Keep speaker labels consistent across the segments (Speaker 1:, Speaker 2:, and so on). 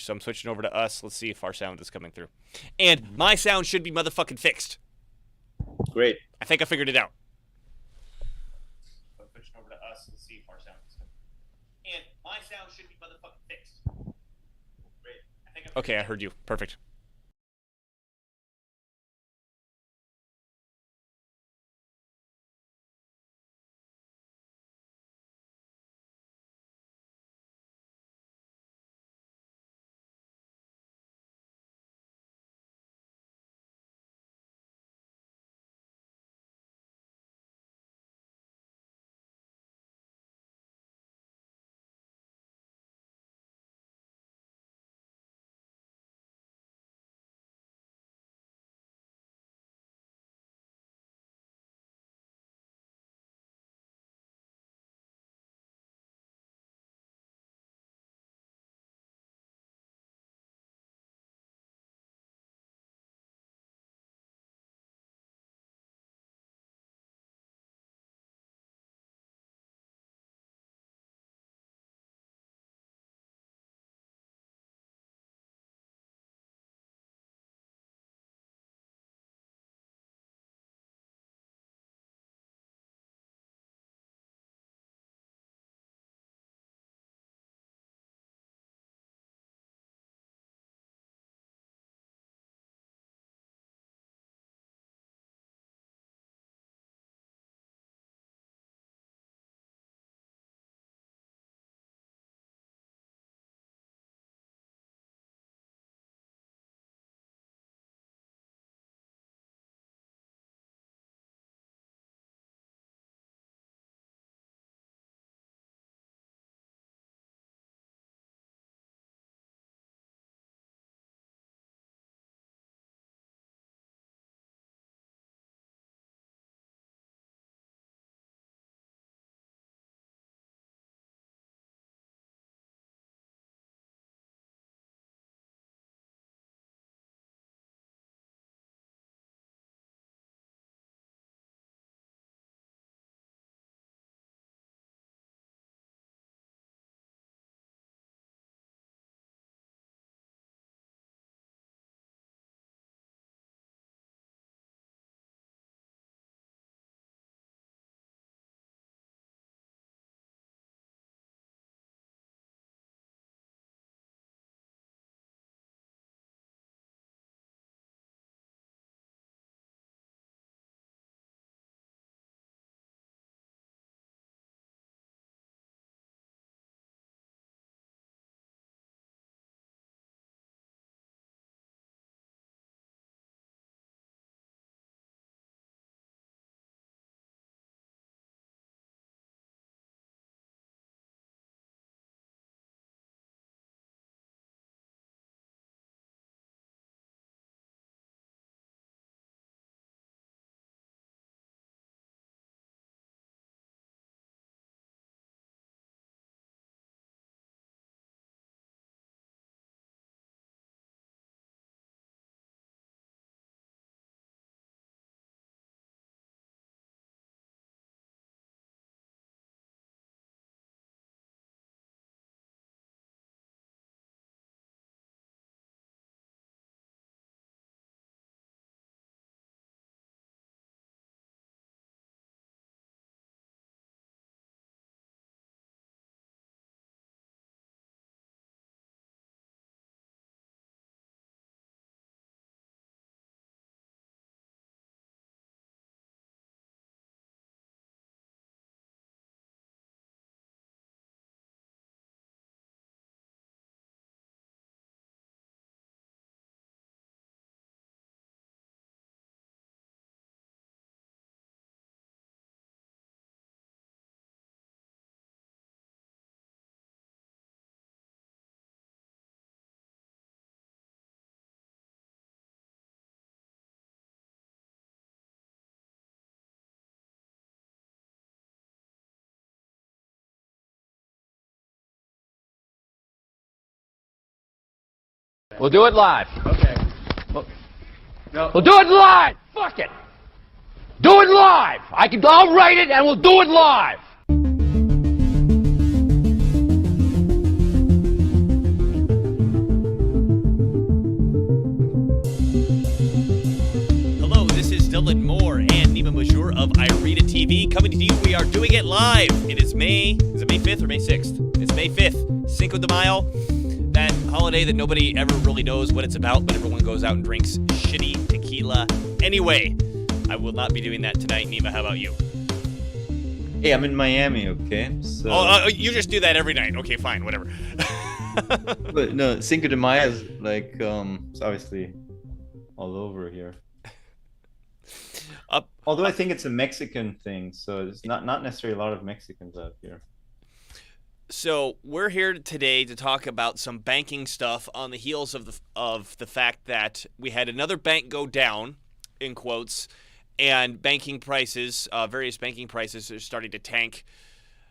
Speaker 1: So I'm switching over to us. Let's see if our sound is coming through. And my sound should be motherfucking fixed.
Speaker 2: Great.
Speaker 1: I think I figured it out.
Speaker 3: I'm switching over to us. Let's see if our sound is coming. And my sound should be motherfucking fixed. Great.
Speaker 1: Okay, I heard you. Perfect.
Speaker 4: We'll do it live.
Speaker 2: Okay.
Speaker 4: We'll do it live. Fuck it. Do it live. I'll write it and we'll do it live.
Speaker 1: still and more, and Nima Majur of Irida TV coming to you. We are doing it live. It is May 5th or May 6th? It's May 5th, Cinco de Mayo, that holiday that nobody ever really knows what it's about, but everyone goes out and drinks shitty tequila anyway. I will not be doing that tonight. Nima, how about you?
Speaker 2: Hey, I'm in Miami, okay? So,
Speaker 1: You just do that every night. Okay, fine, whatever.
Speaker 2: but no, Cinco de Mayo is like, it's obviously all over here. Although I think it's a Mexican thing, so it's not necessarily a lot of Mexicans out here.
Speaker 1: So we're here today to talk about some banking stuff on the heels of the fact that we had another bank go down, in quotes, and banking prices, various banking prices are starting to tank.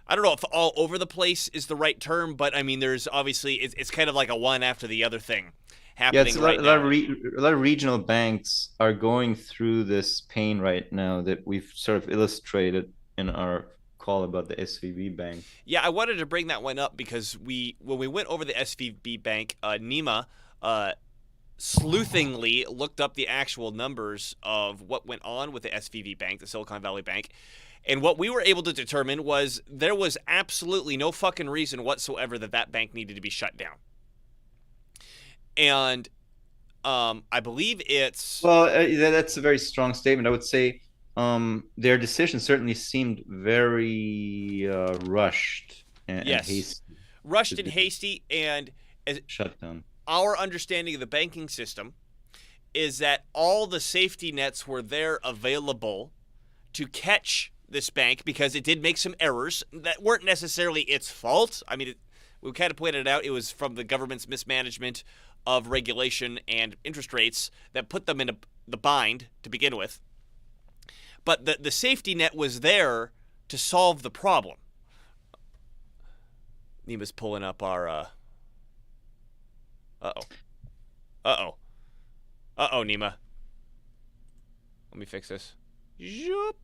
Speaker 1: I don't know if all over the place is the right term, but I mean, there's obviously, it's kind of like a one after the other thing happening right now.
Speaker 2: A lot of regional banks are going through this pain right now that we've sort of illustrated in our call about the SVB bank.
Speaker 1: Yeah, I wanted to bring that one up because when we went over the SVB bank, Nima sleuthingly looked up the actual numbers of what went on with the SVB bank, the Silicon Valley Bank. And what we were able to determine was there was absolutely no fucking reason whatsoever that bank needed to be shut down. And I believe it's...
Speaker 2: Well, that's a very strong statement. I would say their decision certainly seemed very rushed and hasty.
Speaker 1: Rushed and hasty, and
Speaker 2: shut down.
Speaker 1: Our understanding of the banking system is that all the safety nets were there available to catch this bank because it did make some errors that weren't necessarily its fault. I mean, we kind of pointed out it was from the government's mismanagement of regulation and interest rates that put them in the bind to begin with. But the safety net was there to solve the problem. Nima's pulling up our... Uh-oh, Nima. Let me fix this. Zoop.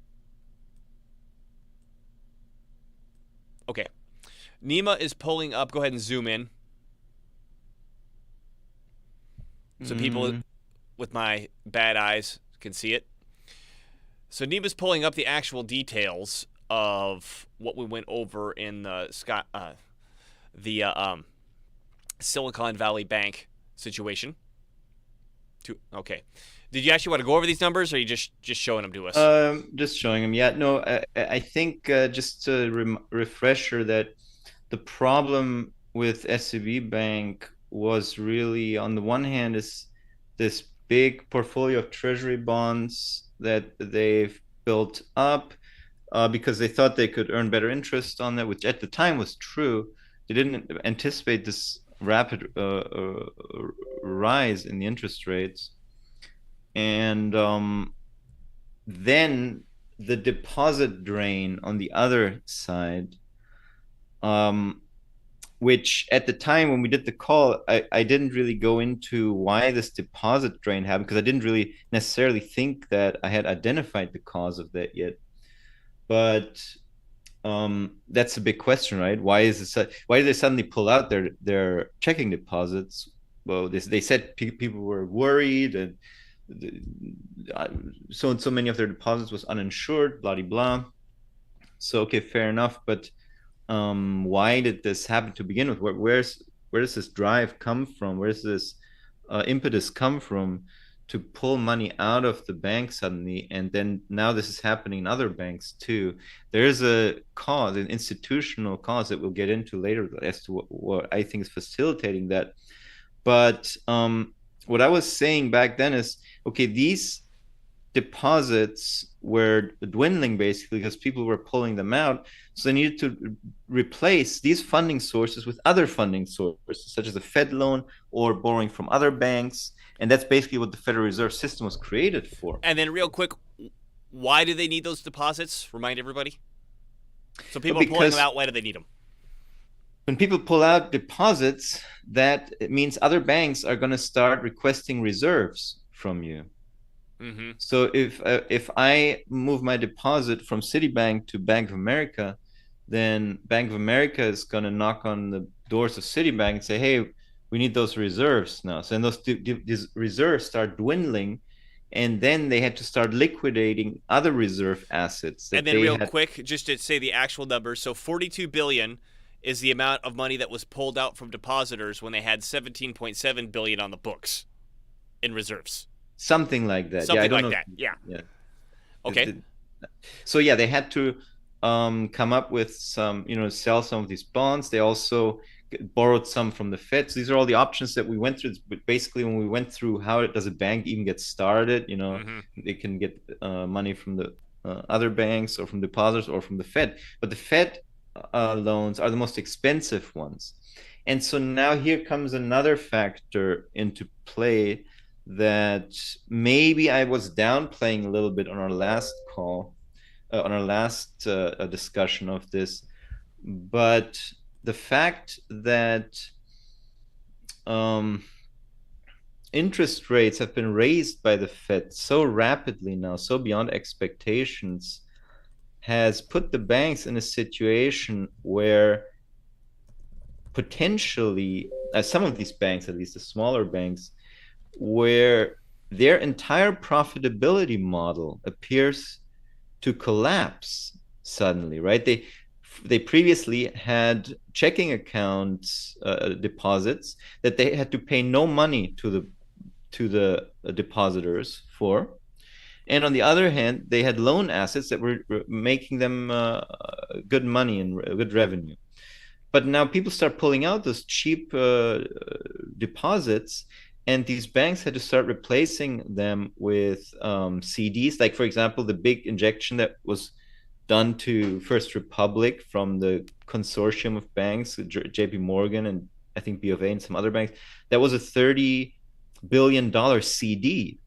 Speaker 1: Okay. Nima is pulling up. Go ahead and zoom in. So people with my bad eyes can see it. So Nima's pulling up the actual details of what we went over in the Silicon Valley Bank situation. Okay. Did you actually want to go over these numbers, or are you just showing them to us?
Speaker 2: Just showing them. Yeah, no, I think just a refresher that the problem with SVB Bank was really, on the one hand, is this big portfolio of treasury bonds that they've built up because they thought they could earn better interest on that, which at the time was true. They didn't anticipate this rapid rise in the interest rates. And then the deposit drain on the other side, which at the time when we did the call, I didn't really go into why this deposit drain happened, because I didn't really necessarily think that I had identified the cause of that yet. But that's a big question, right? Why did they suddenly pull out their checking deposits? Well, they said people were worried, and so many of their deposits was uninsured, blah blah. So okay, fair enough, but why did this happen to begin with? Where does this drive come from? Where does this impetus come from to pull money out of the bank suddenly? And then now this is happening in other banks too. There's a cause, an institutional cause that we'll get into later as to what I think is facilitating that. But what I was saying back then is, okay, these deposits were dwindling basically because people were pulling them out. So they needed to replace these funding sources with other funding sources, such as a Fed loan or borrowing from other banks. And that's basically what the Federal Reserve System was created for.
Speaker 1: And then real quick, why do they need those deposits? Remind everybody. So people are pulling them out. Why do they need them?
Speaker 2: When people pull out deposits, that it means other banks are going to start requesting reserves from you.
Speaker 1: Mm-hmm.
Speaker 2: So if I move my deposit from Citibank to Bank of America, then Bank of America is going to knock on the doors of Citibank and say, hey, we need those reserves now. So then these reserves start dwindling, and then they had to start liquidating other reserve assets that
Speaker 1: And then
Speaker 2: they
Speaker 1: real
Speaker 2: had.
Speaker 1: quick, just to say the actual numbers, so 42 billion is the amount of money that was pulled out from depositors when they had 17.7 billion on the books in reserves.
Speaker 2: Something like that. Yeah, I
Speaker 1: Something
Speaker 2: don't
Speaker 1: like
Speaker 2: know.
Speaker 1: that. Yeah.
Speaker 2: Yeah.
Speaker 1: Okay.
Speaker 2: So yeah, they had to come up with some, sell some of these bonds. They also borrowed some from the Fed. So these are all the options that we went through. But basically, when we went through how does a bank even get started, they can get money from the other banks or from depositors or from the Fed. But the Fed loans are the most expensive ones. And so now here comes another factor into play that maybe I was downplaying a little bit on our last call, on our last discussion of this. But the fact that interest rates have been raised by the Fed so rapidly now, so beyond expectations, has put the banks in a situation where potentially, some of these banks, at least the smaller banks, where their entire profitability model appears to collapse suddenly, right? They previously had checking accounts deposits that they had to pay no money to the depositors for, and on the other hand, they had loan assets that were making them good money and good revenue. But now people start pulling out those cheap deposits, and these banks had to start replacing them with CDs. Like, for example, the big injection that was done to First Republic from the consortium of banks, JP Morgan and I think B of A and some other banks, that was a $30 billion CD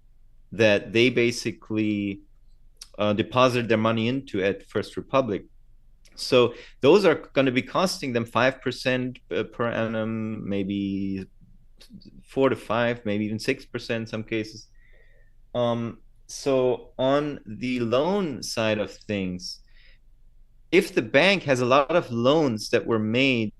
Speaker 2: that they basically deposited their money into at First Republic. So those are going to be costing them 5% per annum, maybe 4 to 5, maybe even 6% in some cases. So on the loan side of things, if the bank has a lot of loans that were made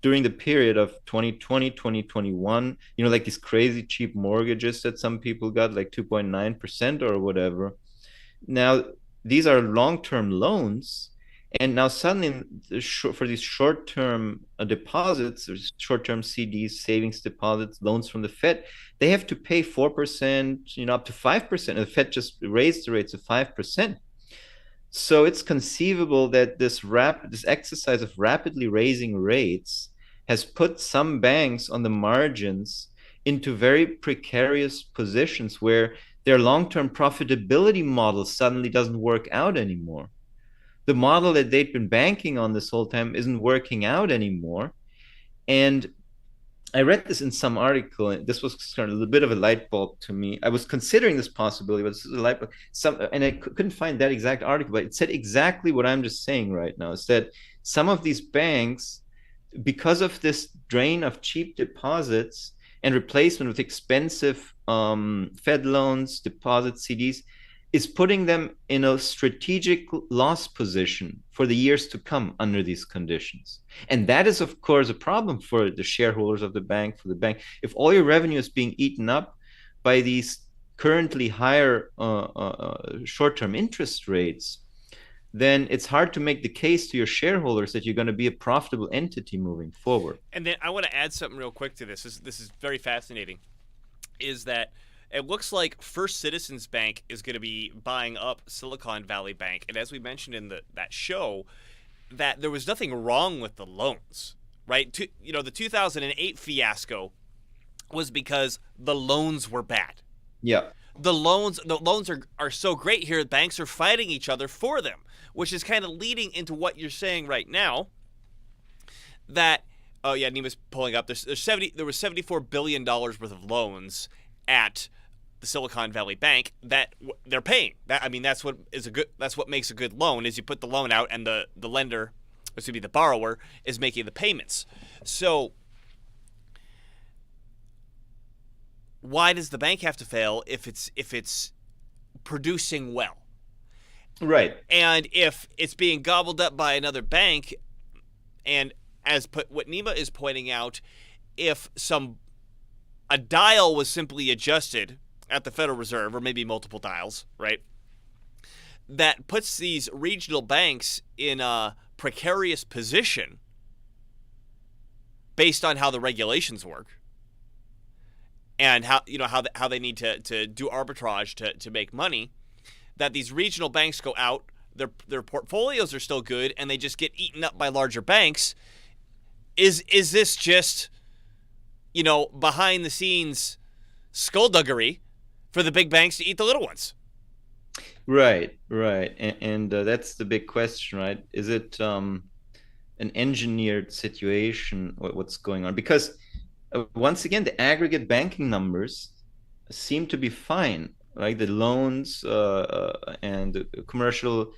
Speaker 2: during the period of 2020, 2021, like these crazy cheap mortgages that some people got, like 2.9% or whatever. Now, these are long-term loans. And now suddenly, for these short-term deposits, or short-term CDs, savings deposits, loans from the Fed, they have to pay 4%, up to 5%. And the Fed just raised the rates to 5%. So it's conceivable that this exercise of rapidly raising rates has put some banks on the margins into very precarious positions where their long-term profitability model suddenly doesn't work out anymore. The model that they've been banking on this whole time isn't working out anymore. And I read this in some article, and this was kind of a bit of a light bulb to me. I was considering this possibility, but this is a light bulb. And I couldn't find that exact article, but it said exactly what I'm just saying right now. Is that some of these banks, because of this drain of cheap deposits and replacement with expensive Fed loans, deposit CDs, is putting them in a strategic loss position for the years to come under these conditions. And that is, of course, a problem for the shareholders of the bank, for the bank. If all your revenue is being eaten up by these currently higher short-term interest rates, then it's hard to make the case to your shareholders that you're going to be a profitable entity moving forward.
Speaker 1: And then I want to add something real quick to this. This is very fascinating, is that it looks like First Citizens Bank is going to be buying up Silicon Valley Bank. And as we mentioned in that show, that there was nothing wrong with the loans, right? The 2008 fiasco was because the loans were bad.
Speaker 2: Yeah.
Speaker 1: The loans are so great here, banks are fighting each other for them, which is kind of leading into what you're saying right now. That, oh yeah, Nima's pulling up. There was $74 billion worth of loans at the Silicon Valley Bank that they're paying. That's what makes a good loan, is you put the loan out and the lender, which would be the borrower, is making the payments. So why does the bank have to fail if it's producing well?
Speaker 2: Right.
Speaker 1: And if it's being gobbled up by another bank, and what Nima is pointing out, if a dial was simply adjusted at the Federal Reserve, or maybe multiple dials, right? That puts these regional banks in a precarious position based on how the regulations work and how they need to do arbitrage to make money. That these regional banks go out, their portfolios are still good, and they just get eaten up by larger banks. Is this just, behind the scenes skullduggery for the big banks to eat the little ones?
Speaker 2: Right. And that's the big question, right? Is it an engineered situation, what's going on? Because once again, the aggregate banking numbers seem to be fine, right? The loans and the commercial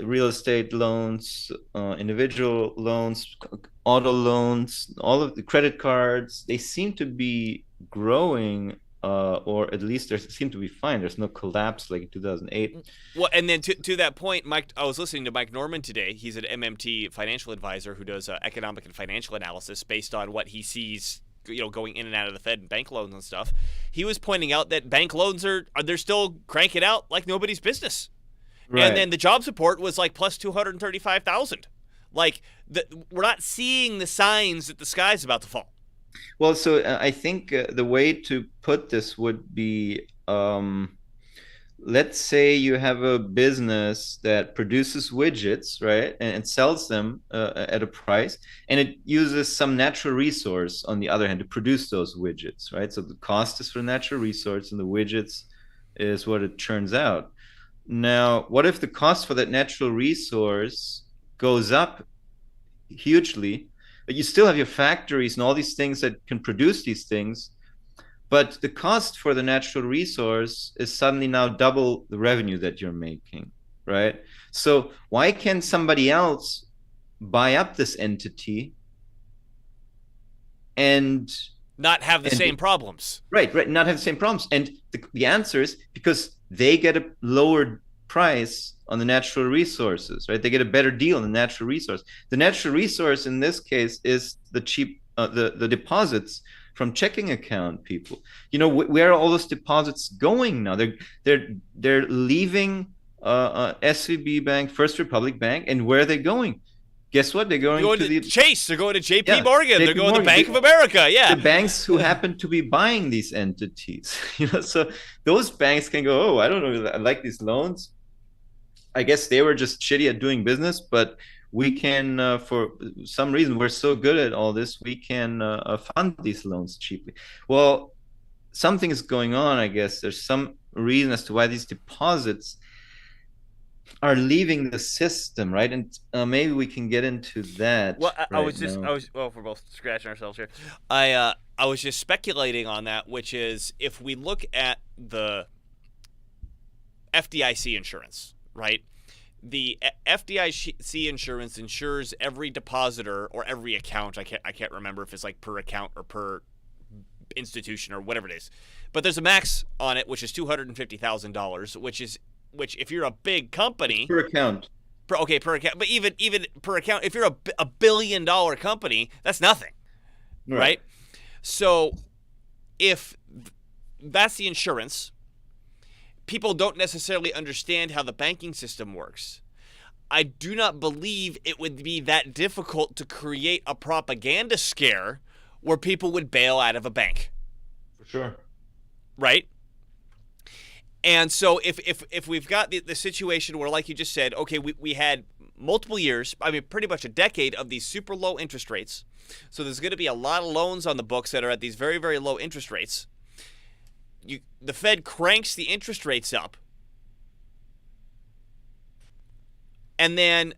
Speaker 2: real estate loans, individual loans, auto loans, all of the credit cards, they seem to be growing, or at least they seem to be fine. There's no collapse like in 2008.
Speaker 1: Well, and then to that point, Mike, I was listening to Mike Norman today. He's an MMT financial advisor who does economic and financial analysis based on what he sees, going in and out of the Fed and bank loans and stuff. He was pointing out that bank loans they're still cranking out like nobody's business. Right. And then the jobs report was like plus 235,000. Like we're not seeing the signs that the sky's about to fall.
Speaker 2: Well, so I think the way to put this would be, let's say you have a business that produces widgets, right, and sells them at a price, and it uses some natural resource on the other hand to produce those widgets, right? So the cost is for natural resource, and the widgets is what it churns out. Now, what if the cost for that natural resource goes up hugely, but you still have your factories and all these things that can produce these things, but the cost for the natural resource is suddenly now double the revenue that you're making, right? So why can't somebody else buy up this entity and
Speaker 1: not have the same problems?
Speaker 2: Right, not have the same problems. And the answer is because they get a lower price on the natural resources, right? They get a better deal on the natural resource. The natural resource in this case is the cheap, the deposits from checking account people. Where are all those deposits going now? They're leaving SVB Bank, First Republic Bank, and where are they going? Guess what? They're going to the
Speaker 1: Chase. They're going to JP Morgan. They're going to Bank of America. Yeah,
Speaker 2: the banks who happen to be buying these entities. So those banks can go, oh, I don't know, I like these loans. I guess they were just shitty at doing business, but we can, for some reason, we're so good at all this, we can fund these loans cheaply. Well, something is going on, I guess. There's some reason as to why these deposits are leaving the system, right? And maybe we can get into that.
Speaker 1: Well, we're both scratching ourselves here. I was just speculating on that, which is if we look at the FDIC insurance, right? The FDIC insurance insures every depositor or every account. I can't remember if it's like per account or per institution or whatever it is. But there's a max on it, which is $250,000, which if you're a big company
Speaker 2: per account.
Speaker 1: Per account. But even per account, if you're a $1 billion company, that's nothing, right? So if that's the insurance, people don't necessarily understand how the banking system works. I do not believe it would be that difficult to create a propaganda scare where people would bail out of a bank.
Speaker 2: For sure.
Speaker 1: Right? And so if we've got the situation where, like you just said, okay, we had multiple years, pretty much a decade of these super low interest rates. So there's going to be a lot of loans on the books that are at these very, very low interest rates. The Fed cranks the interest rates up, and then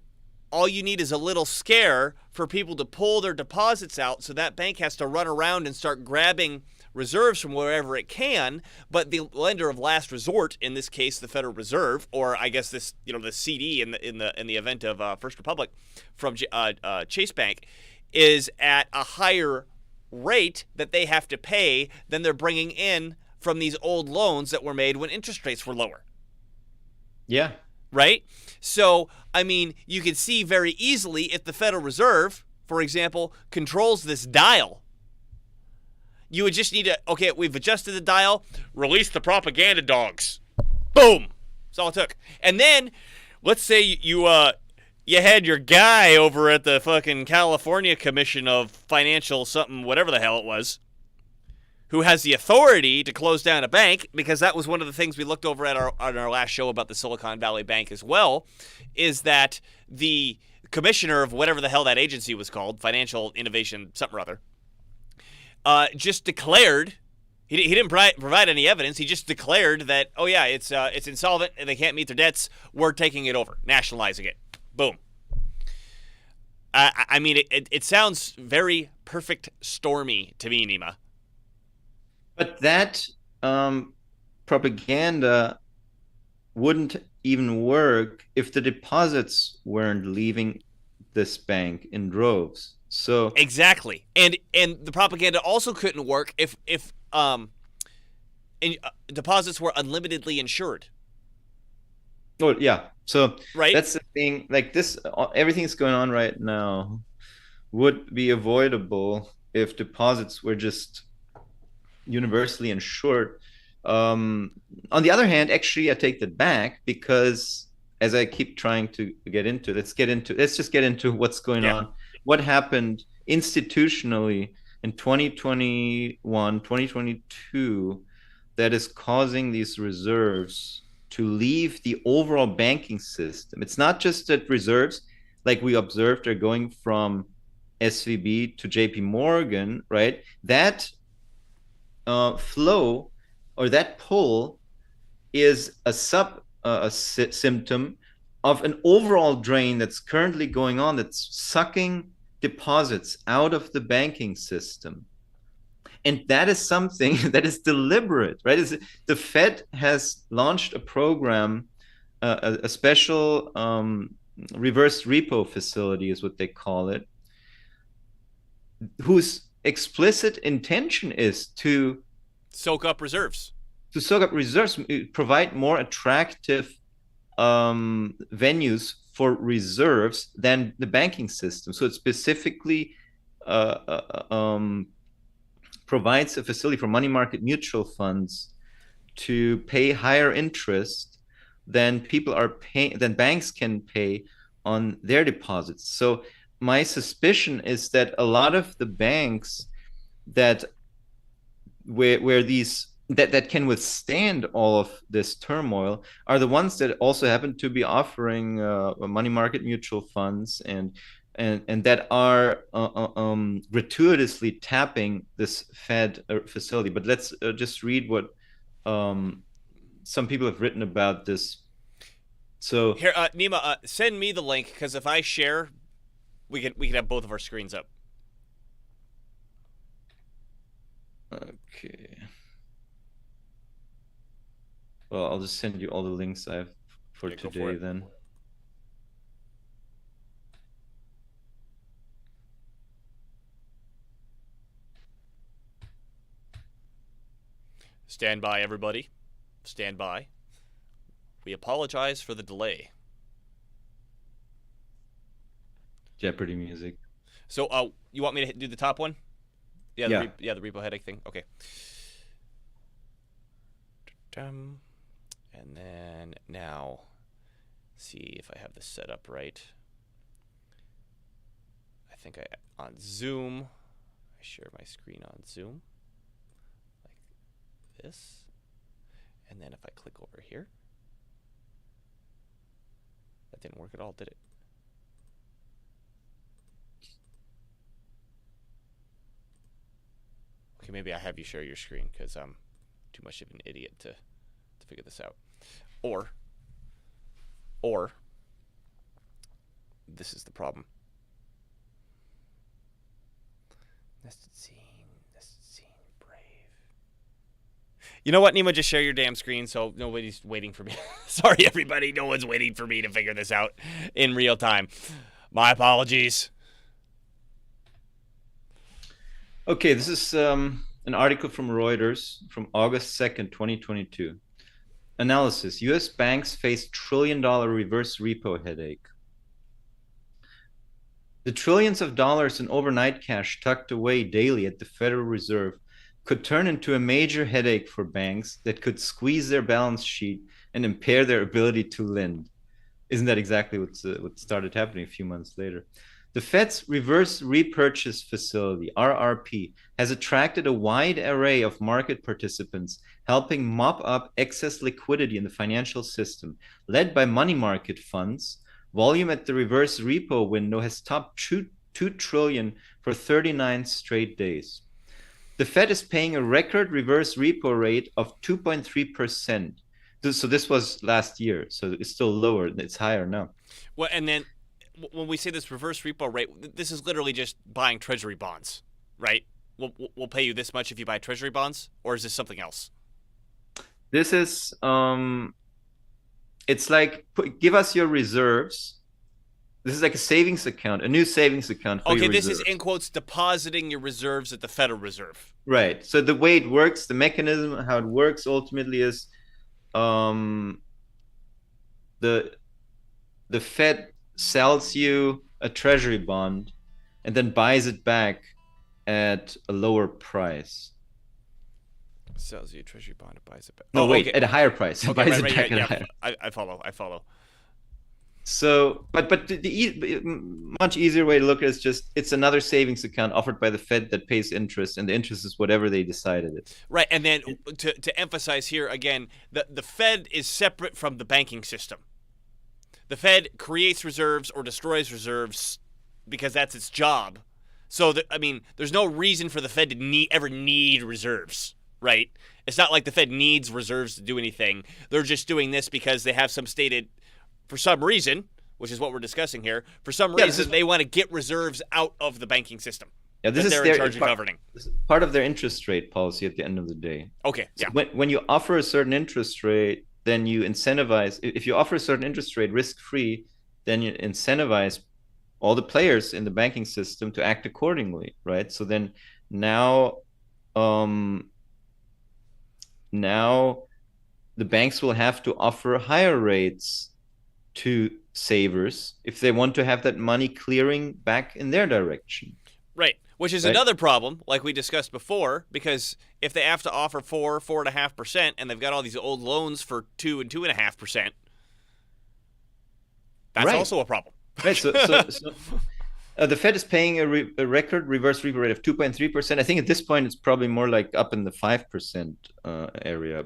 Speaker 1: all you need is a little scare for people to pull their deposits out, so that bank has to run around and start grabbing reserves from wherever it can. But the lender of last resort, in this case the Federal Reserve, or I guess the CD in the event of First Republic from Chase Bank, is at a higher rate that they have to pay than they're bringing in from these old loans that were made when interest rates were lower.
Speaker 2: Yeah.
Speaker 1: Right? So, you can see very easily if the Federal Reserve, for example, controls this dial, You would just need to, okay, we've adjusted the dial, release the propaganda dogs. Boom. That's all it took. And then, let's say you had your guy over at the fucking California Commission of Financial something, whatever the hell it was, who has the authority to close down a bank, because that was one of the things we looked over at on our last show about the Silicon Valley Bank as well, is that the commissioner of whatever the hell that agency was called, Financial Innovation something or other, just declared, he didn't provide any evidence, he just declared that, oh yeah, it's insolvent, and they can't meet their debts, we're taking it over, nationalizing it. Boom. I mean, it sounds very perfect stormy to me, Nima.
Speaker 2: But that propaganda wouldn't even work if the deposits weren't leaving this bank in droves. So
Speaker 1: exactly, and the propaganda also couldn't work if deposits were unlimitedly insured.
Speaker 2: Oh yeah, so
Speaker 1: right,
Speaker 2: that's the thing. Like this, everything that's going on right now would be avoidable if deposits were just universally insured. On the other hand, actually, I take that back, because as I keep trying to get into, let's just get into what's going on. What happened institutionally in 2021, 2022 that is causing these reserves to leave the overall banking system. It's not just that reserves, like we observed, are going from SVB to JP Morgan, right? That flow or that pull is a symptom of an overall drain that's currently going on, that's sucking deposits out of the banking system. And that is something that is deliberate, right? The Fed has launched a program, a special reverse repo facility is what they call it, whose explicit intention is to
Speaker 1: soak up reserves,
Speaker 2: provide more attractive venues for reserves than the banking system. So it specifically provides a facility for money market mutual funds to pay higher interest than banks can pay on their deposits. So my suspicion is that a lot of the banks that can withstand all of this turmoil are the ones that also happen to be offering money market mutual funds and that are gratuitously tapping this Fed facility. But let's just read what some people have written about this. So
Speaker 1: here, Nima, send me the link, because if I share, we can have both of our screens up.
Speaker 2: Okay. Well, I'll just send you all the links I have for today then.
Speaker 1: Stand by, everybody. Stand by. We apologize for the delay.
Speaker 2: Jeopardy music.
Speaker 1: So, you want me to do the top one? Yeah. The repo headache thing. Okay. And then now, see if I have this set up right. I think on Zoom. I share my screen on Zoom. Like this. And then if I click over here. That didn't work at all, did it? Okay, maybe I have you share your screen, because I'm too much of an idiot to figure this out. Or this is the problem. Nested scene, brave. You know what, Nima? Just share your damn screen, so nobody's waiting for me. Sorry, everybody. No one's waiting for me to figure this out in real time. My apologies.
Speaker 2: Okay, this is an article from Reuters from August 2nd, 2022. Analysis: U.S. banks face trillion-dollar reverse repo headache. The trillions of dollars in overnight cash tucked away daily at the Federal Reserve could turn into a major headache for banks that could squeeze their balance sheet and impair their ability to lend. Isn't that exactly what started happening a few months later? The Fed's reverse repurchase facility, RRP, has attracted a wide array of market participants, helping mop up excess liquidity in the financial system. Led by money market funds, volume at the reverse repo window has topped 2 trillion for 39 straight days. The Fed is paying a record reverse repo rate of 2.3%. So this was last year, so it's still lower. It's higher now.
Speaker 1: Well, and then when we say this reverse repo rate, this is literally just buying treasury bonds, right? We'll pay you this much if you buy treasury bonds, or is this something else?
Speaker 2: This is it's like give us your reserves. This is like a savings account, a new savings account for your
Speaker 1: this
Speaker 2: reserves.
Speaker 1: is in quotes depositing your reserves at the Federal Reserve.
Speaker 2: Right. So the way it works, the mechanism, how it works ultimately is the Fed sells you a treasury bond and then buys it back at a lower price.
Speaker 1: Sells you a treasury bond and buys it back.
Speaker 2: No, wait, at a higher price.
Speaker 1: Okay,
Speaker 2: buys it back at a higher.
Speaker 1: I follow.
Speaker 2: So, but the much easier way to look at it is just it's another savings account offered by the Fed that pays interest, and the interest is whatever they decided it.
Speaker 1: Right, and then to emphasize here again, the Fed is separate from the banking system. The Fed creates reserves or destroys reserves because that's its job. So, there's no reason for the Fed to ever need reserves, right? It's not like the Fed needs reserves to do anything. They're just doing this because they have some stated, for some reason, which is what we're discussing here, for some reason they want to get reserves out of the banking system.
Speaker 2: Yeah, this is
Speaker 1: they're in charge of governing.
Speaker 2: This is part of their interest rate policy at the end of the day.
Speaker 1: Okay,
Speaker 2: so
Speaker 1: yeah.
Speaker 2: When you offer a certain interest rate, then you incentivize. If you offer a certain interest rate risk-free, then you incentivize all the players in the banking system to act accordingly, right? So then now the banks will have to offer higher rates to savers if they want to have that money clearing back in their direction.
Speaker 1: Right, which is another problem, like we discussed before, because if they have to offer 4.5%, and they've got all these old loans for 2 and 2.5%, that's also a problem.
Speaker 2: Right. So the Fed is paying a record reverse repo rate of 2.3%. I think at this point it's probably more like up in the 5% area,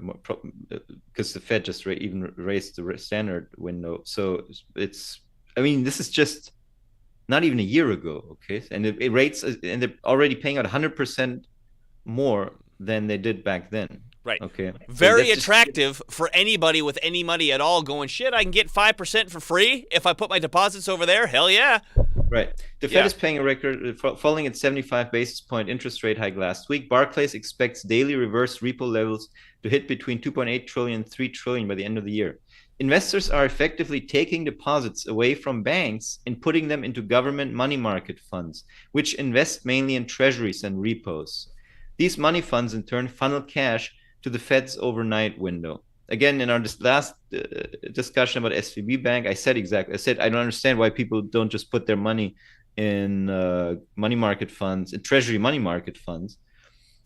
Speaker 2: because the Fed just even raised the standard window. So this is just not even a year ago, okay? And it rates, and they're already paying out 100% more than they did back then.
Speaker 1: Right.
Speaker 2: Okay.
Speaker 1: Very attractive for anybody with any money at all going, shit, I can get 5% for free if I put my deposits over there. Hell yeah.
Speaker 2: Right. The Fed is paying a record, following its 75 basis point interest rate hike last week. Barclays expects daily reverse repo levels to hit between 2.8 trillion and 3 trillion by the end of the year. Investors are effectively taking deposits away from banks and putting them into government money market funds, which invest mainly in treasuries and repos. These money funds, in turn, funnel cash to the Fed's overnight window. Again, in our last discussion about SVB Bank, I said I don't understand why people don't just put their money in money market funds, in treasury money market funds.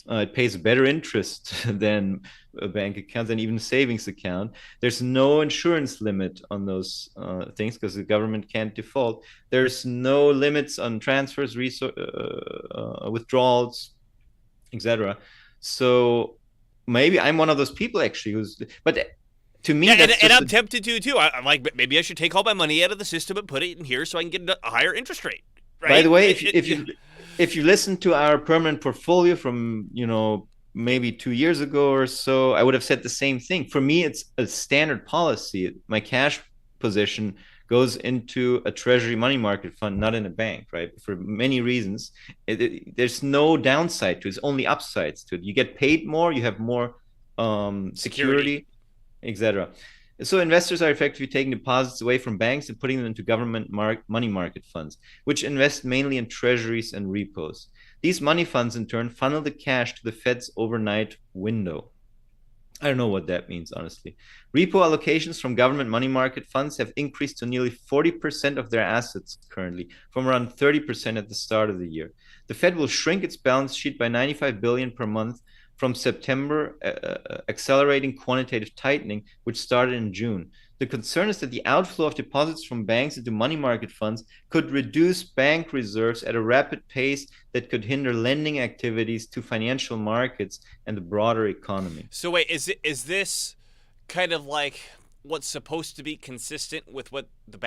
Speaker 2: It pays better interest than a bank account and even a savings account. There's no insurance limit on those things because the government can't default. There's no limits on transfers, withdrawals, etc. So maybe I'm one of those people actually but to me,
Speaker 1: and I'm tempted to too. I'm like, maybe I should take all my money out of the system and put it in here so I can get a higher interest rate. Right?
Speaker 2: By the way, if you listen to our permanent portfolio from maybe 2 years ago or so, I would have said the same thing. For me, it's a standard policy. My cash position goes into a treasury money market fund, not in a bank, right? For many reasons. There's no downside to it. It's only upsides to it. You get paid more, you have more security, etc. So investors are effectively taking deposits away from banks and putting them into government money market funds, which invest mainly in treasuries and repos. These money funds, in turn, funnel the cash to the Fed's overnight window. I don't know what that means, honestly. Repo allocations from government money market funds have increased to nearly 40% of their assets currently, from around 30% at the start of the year. The Fed will shrink its balance sheet by $95 billion per month from September, accelerating quantitative tightening, which started in June. The concern is that the outflow of deposits from banks into money market funds could reduce bank reserves at a rapid pace that could hinder lending activities to financial markets and the broader economy.
Speaker 1: So wait, is this kind of like what's supposed to be consistent with what the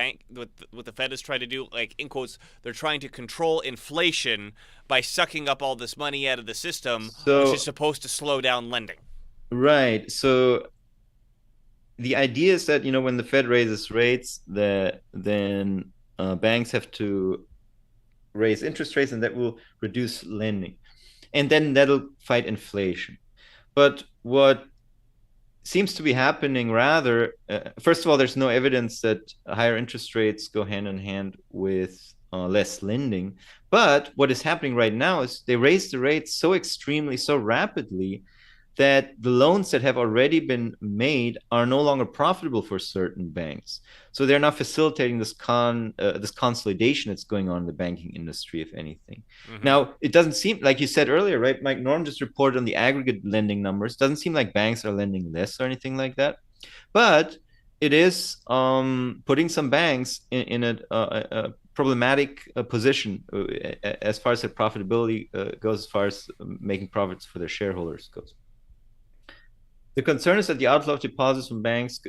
Speaker 1: what the Fed is trying to do? Like, in quotes, they're trying to control inflation by sucking up all this money out of the system, which is supposed to slow down lending.
Speaker 2: Right. So the idea is that, when the Fed raises rates, then banks have to raise interest rates, and that will reduce lending, and then that'll fight inflation. But what seems to be happening rather, first of all, there's no evidence that higher interest rates go hand in hand with less lending. But what is happening right now is they raise the rates so extremely, so rapidly, that the loans that have already been made are no longer profitable for certain banks. So they're not facilitating this consolidation that's going on in the banking industry, if anything. Mm-hmm. Now, it doesn't seem, like you said earlier, right? Mike Norm just reported on the aggregate lending numbers. Doesn't seem like banks are lending less or anything like that. But it is putting some banks in a problematic position as far as their profitability goes, as far as making profits for their shareholders goes. The concern is that the outflow of deposits from banks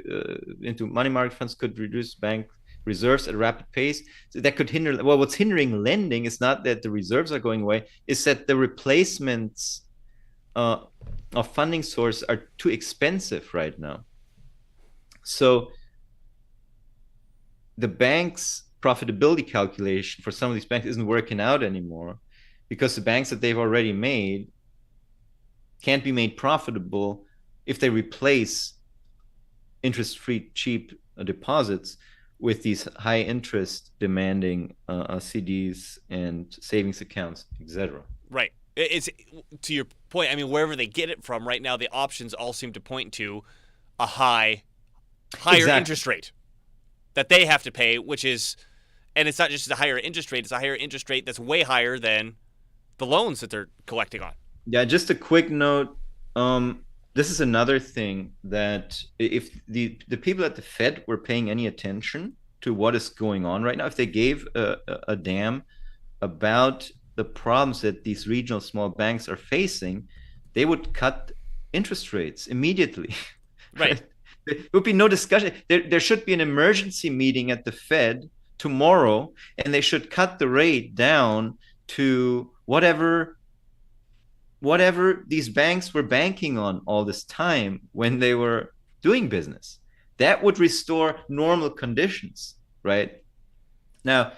Speaker 2: into money market funds could reduce bank reserves at a rapid pace. So that could hinder. Well, what's hindering lending is not that the reserves are going away; is that the replacements of funding source are too expensive right now. So the bank's profitability calculation for some of these banks isn't working out anymore, because the banks that they've already made can't be made profitable if they replace interest-free cheap deposits with these high interest demanding CDs and savings accounts, etc.
Speaker 1: Right. It's, to your point, I mean, wherever they get it from right now, the options all seem to point to a higher interest rate that they have to pay, which is, and it's not just a higher interest rate, it's a higher interest rate that's way higher than the loans that they're collecting on.
Speaker 2: Yeah, just a quick note. This is another thing, that if the people at the Fed were paying any attention to what is going on right now, if they gave a damn about the problems that these regional small banks are facing, they would cut interest rates immediately.
Speaker 1: Right.
Speaker 2: There would be no discussion. There should be an emergency meeting at the Fed tomorrow, and they should cut the rate down to whatever these banks were banking on all this time when they were doing business. That would restore normal conditions, right? Now,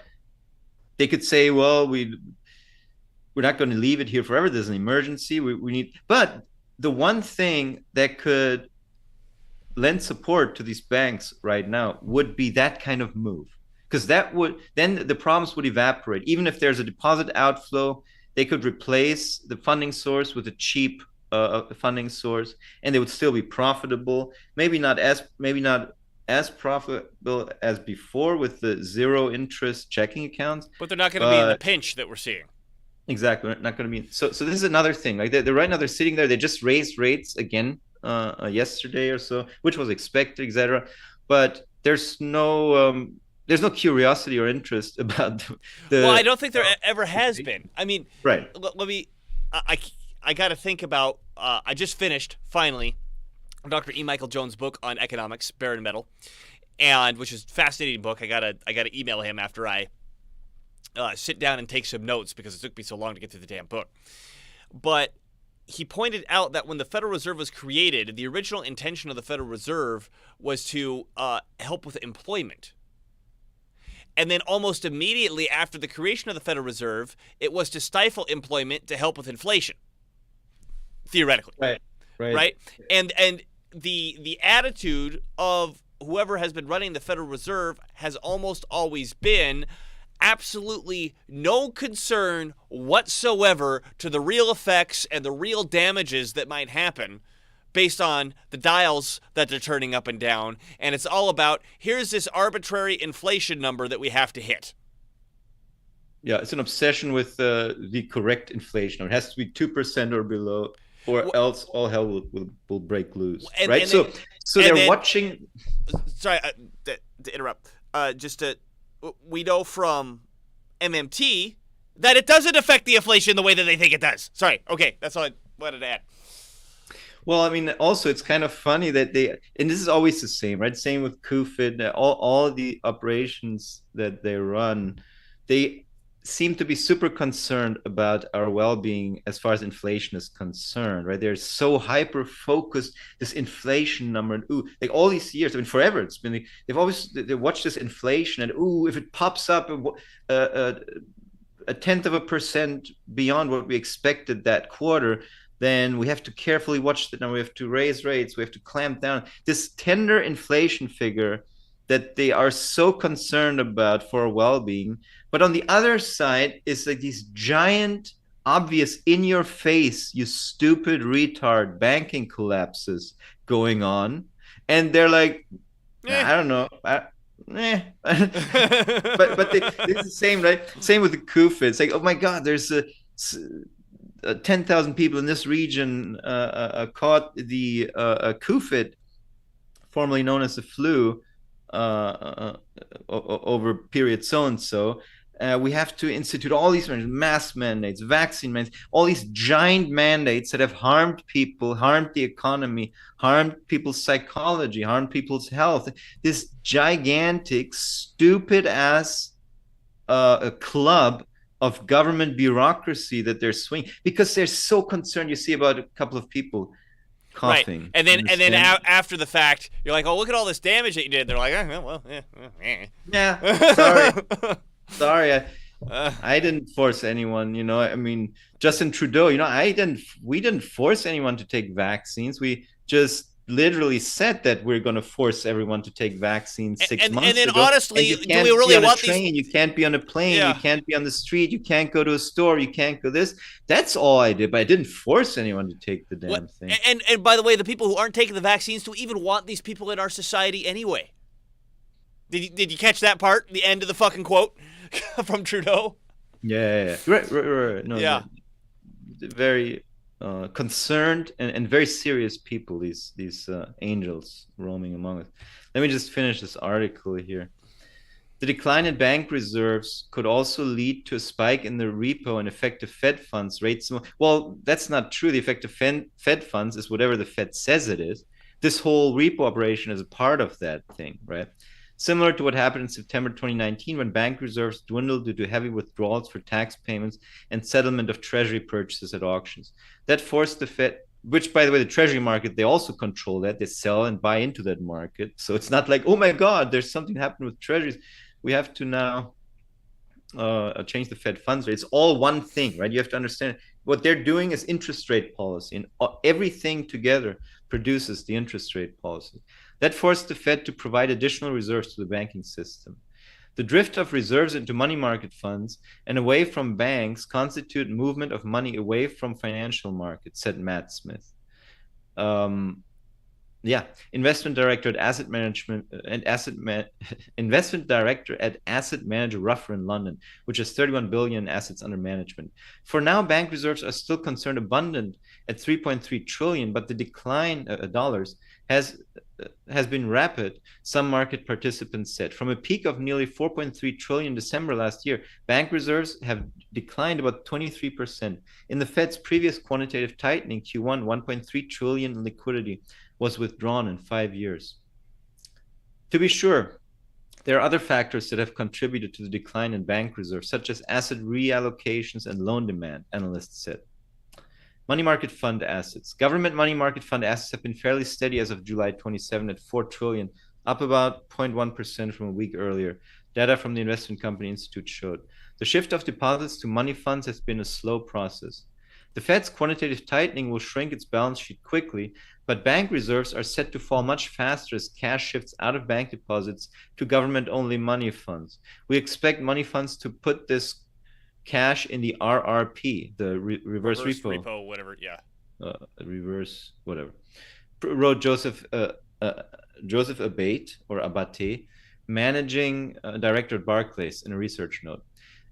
Speaker 2: they could say, well, we're not going to leave it here forever. There's an emergency. We need, but the one thing that could lend support to these banks right now would be that kind of move, because that would, then the problems would evaporate. Even if there's a deposit outflow, they could replace the funding source with a cheap funding source, and they would still be profitable. Maybe not as profitable as before with the zero interest checking accounts.
Speaker 1: But they're not going to be in the pinch that we're seeing.
Speaker 2: Exactly, not going to be. So this is another thing. Like they're right now, they're sitting there. They just raised rates again yesterday or so, which was expected, etc. But there's no curiosity or interest about the.
Speaker 1: Well, I don't think there ever has been. I mean,
Speaker 2: right.
Speaker 1: Let me. I got to think about. I just finished finally Dr. E. Michael Jones' book on economics, Bare Metal, and which is a fascinating book. I gotta email him after I sit down and take some notes, because it took me so long to get through the damn book. But he pointed out that when the Federal Reserve was created, the original intention of the Federal Reserve was to help with employment. And then almost immediately after the creation of the Federal Reserve, it was to stifle employment to help with inflation, theoretically. Right? And the attitude of whoever has been running the Federal Reserve has almost always been absolutely no concern whatsoever to the real effects and the real damages that might happen based on the dials that they're turning up and down. And it's all about, here's this arbitrary inflation number that we have to hit.
Speaker 2: Yeah, it's an obsession with the correct inflation. It has to be 2% or below. or else all hell will break loose,
Speaker 1: And-
Speaker 2: right?
Speaker 1: and
Speaker 2: So
Speaker 1: then-
Speaker 2: so
Speaker 1: and
Speaker 2: they're
Speaker 1: then-
Speaker 2: watching.
Speaker 1: Sorry to interrupt. We know from MMT that it doesn't affect the inflation the way that they think it does. Sorry. Okay, that's all I wanted to add.
Speaker 2: Well, I mean, also it's kind of funny that and this is always the same, right? Same with KuFid, all the operations that they run, they seem to be super concerned about our well-being as far as inflation is concerned, right? They're so hyper focused this inflation number, and like all these years, I mean, forever it's been. They watch this inflation, and if it pops up a tenth of a percent beyond what we expected that quarter, then we have to carefully watch that. Now we have to raise rates, we have to clamp down this tender inflation figure that they are so concerned about for our well-being. But on the other side is like these giant, obvious, in your face, you stupid retard banking collapses going on, and they're like, I don't know. but it's the same, right? Same with the KuFid. It's like, oh my God, there's 10,000 people in this region caught the KuFid, formerly known as the flu, over period so and so. We have to institute all these mask mandates, vaccine mandates, all these giant mandates that have harmed people, harmed the economy, harmed people's psychology, harmed people's health. This gigantic, stupid ass a club of government bureaucracy that they're swinging because they're so concerned. You see about a couple of people coughing,
Speaker 1: right? And then after the fact, you're like, oh, look at all this damage that you did. They're like,
Speaker 2: yeah, sorry, I didn't force anyone. You know, I mean, Justin Trudeau. You know, we didn't force anyone to take vaccines. We just literally said that we're going to force everyone to take vaccines 6 months
Speaker 1: ago. And then
Speaker 2: ago.
Speaker 1: honestly, do we really want
Speaker 2: these? You can't be on a plane.
Speaker 1: Yeah.
Speaker 2: You can't be on the street. You can't go to a store. You can't go this. That's all I did, but I didn't force anyone to take the damn thing.
Speaker 1: And by the way, the people who aren't taking the vaccines do even want these people in our society anyway. Did you catch that part? The end of the fucking quote from Trudeau?
Speaker 2: Yeah. Right. No,
Speaker 1: yeah.
Speaker 2: Very concerned and very serious people, these angels roaming among us. Let me just finish this article here. The decline in bank reserves could also lead to a spike in the repo and effective Fed funds rates. Well, that's not true. The effective Fed funds is whatever the Fed says it is. This whole repo operation is a part of that thing, right? Similar to what happened in September 2019 when bank reserves dwindled due to heavy withdrawals for tax payments and settlement of treasury purchases at auctions. That forced the Fed, which, by the way, the treasury market, they also control that. They sell and buy into that market. So it's not like, oh my God, there's something happened with treasuries. We have to now change the Fed funds rate. It's all one thing, right? You have to understand what they're doing is interest rate policy, and everything together produces the interest rate policy. That forced the Fed to provide additional reserves to the banking system. The drift of reserves into money market funds and away from banks constitute movement of money away from financial markets, said Matt Smith. Investment director at asset management investment director at asset manager Ruffer in London, which has 31 billion assets under management. For now, bank reserves are still concerned abundant at 3.3 trillion, but the decline dollars has been rapid, some market participants said. From a peak of nearly 4.3 trillion December last year, bank reserves have declined about 23%. In the Fed's previous quantitative tightening, Q1, 1.3 trillion in liquidity was withdrawn in 5 years. To be sure, there are other factors that have contributed to the decline in bank reserves, such as asset reallocations and loan demand, analysts said. Money market fund assets. Government money market fund assets have been fairly steady as of July 27 at 4 trillion, up about 0.1% from a week earlier. Data from the Investment Company Institute showed. The shift of deposits to money funds has been a slow process. The Fed's quantitative tightening will shrink its balance sheet quickly, but bank reserves are set to fall much faster as cash shifts out of bank deposits to government-only money funds. We expect money funds to put this cash in the RRP, the reverse repo,
Speaker 1: whatever, yeah.
Speaker 2: Reverse, whatever. Wrote Joseph Abate, or Abate, managing director at Barclays, in a research note.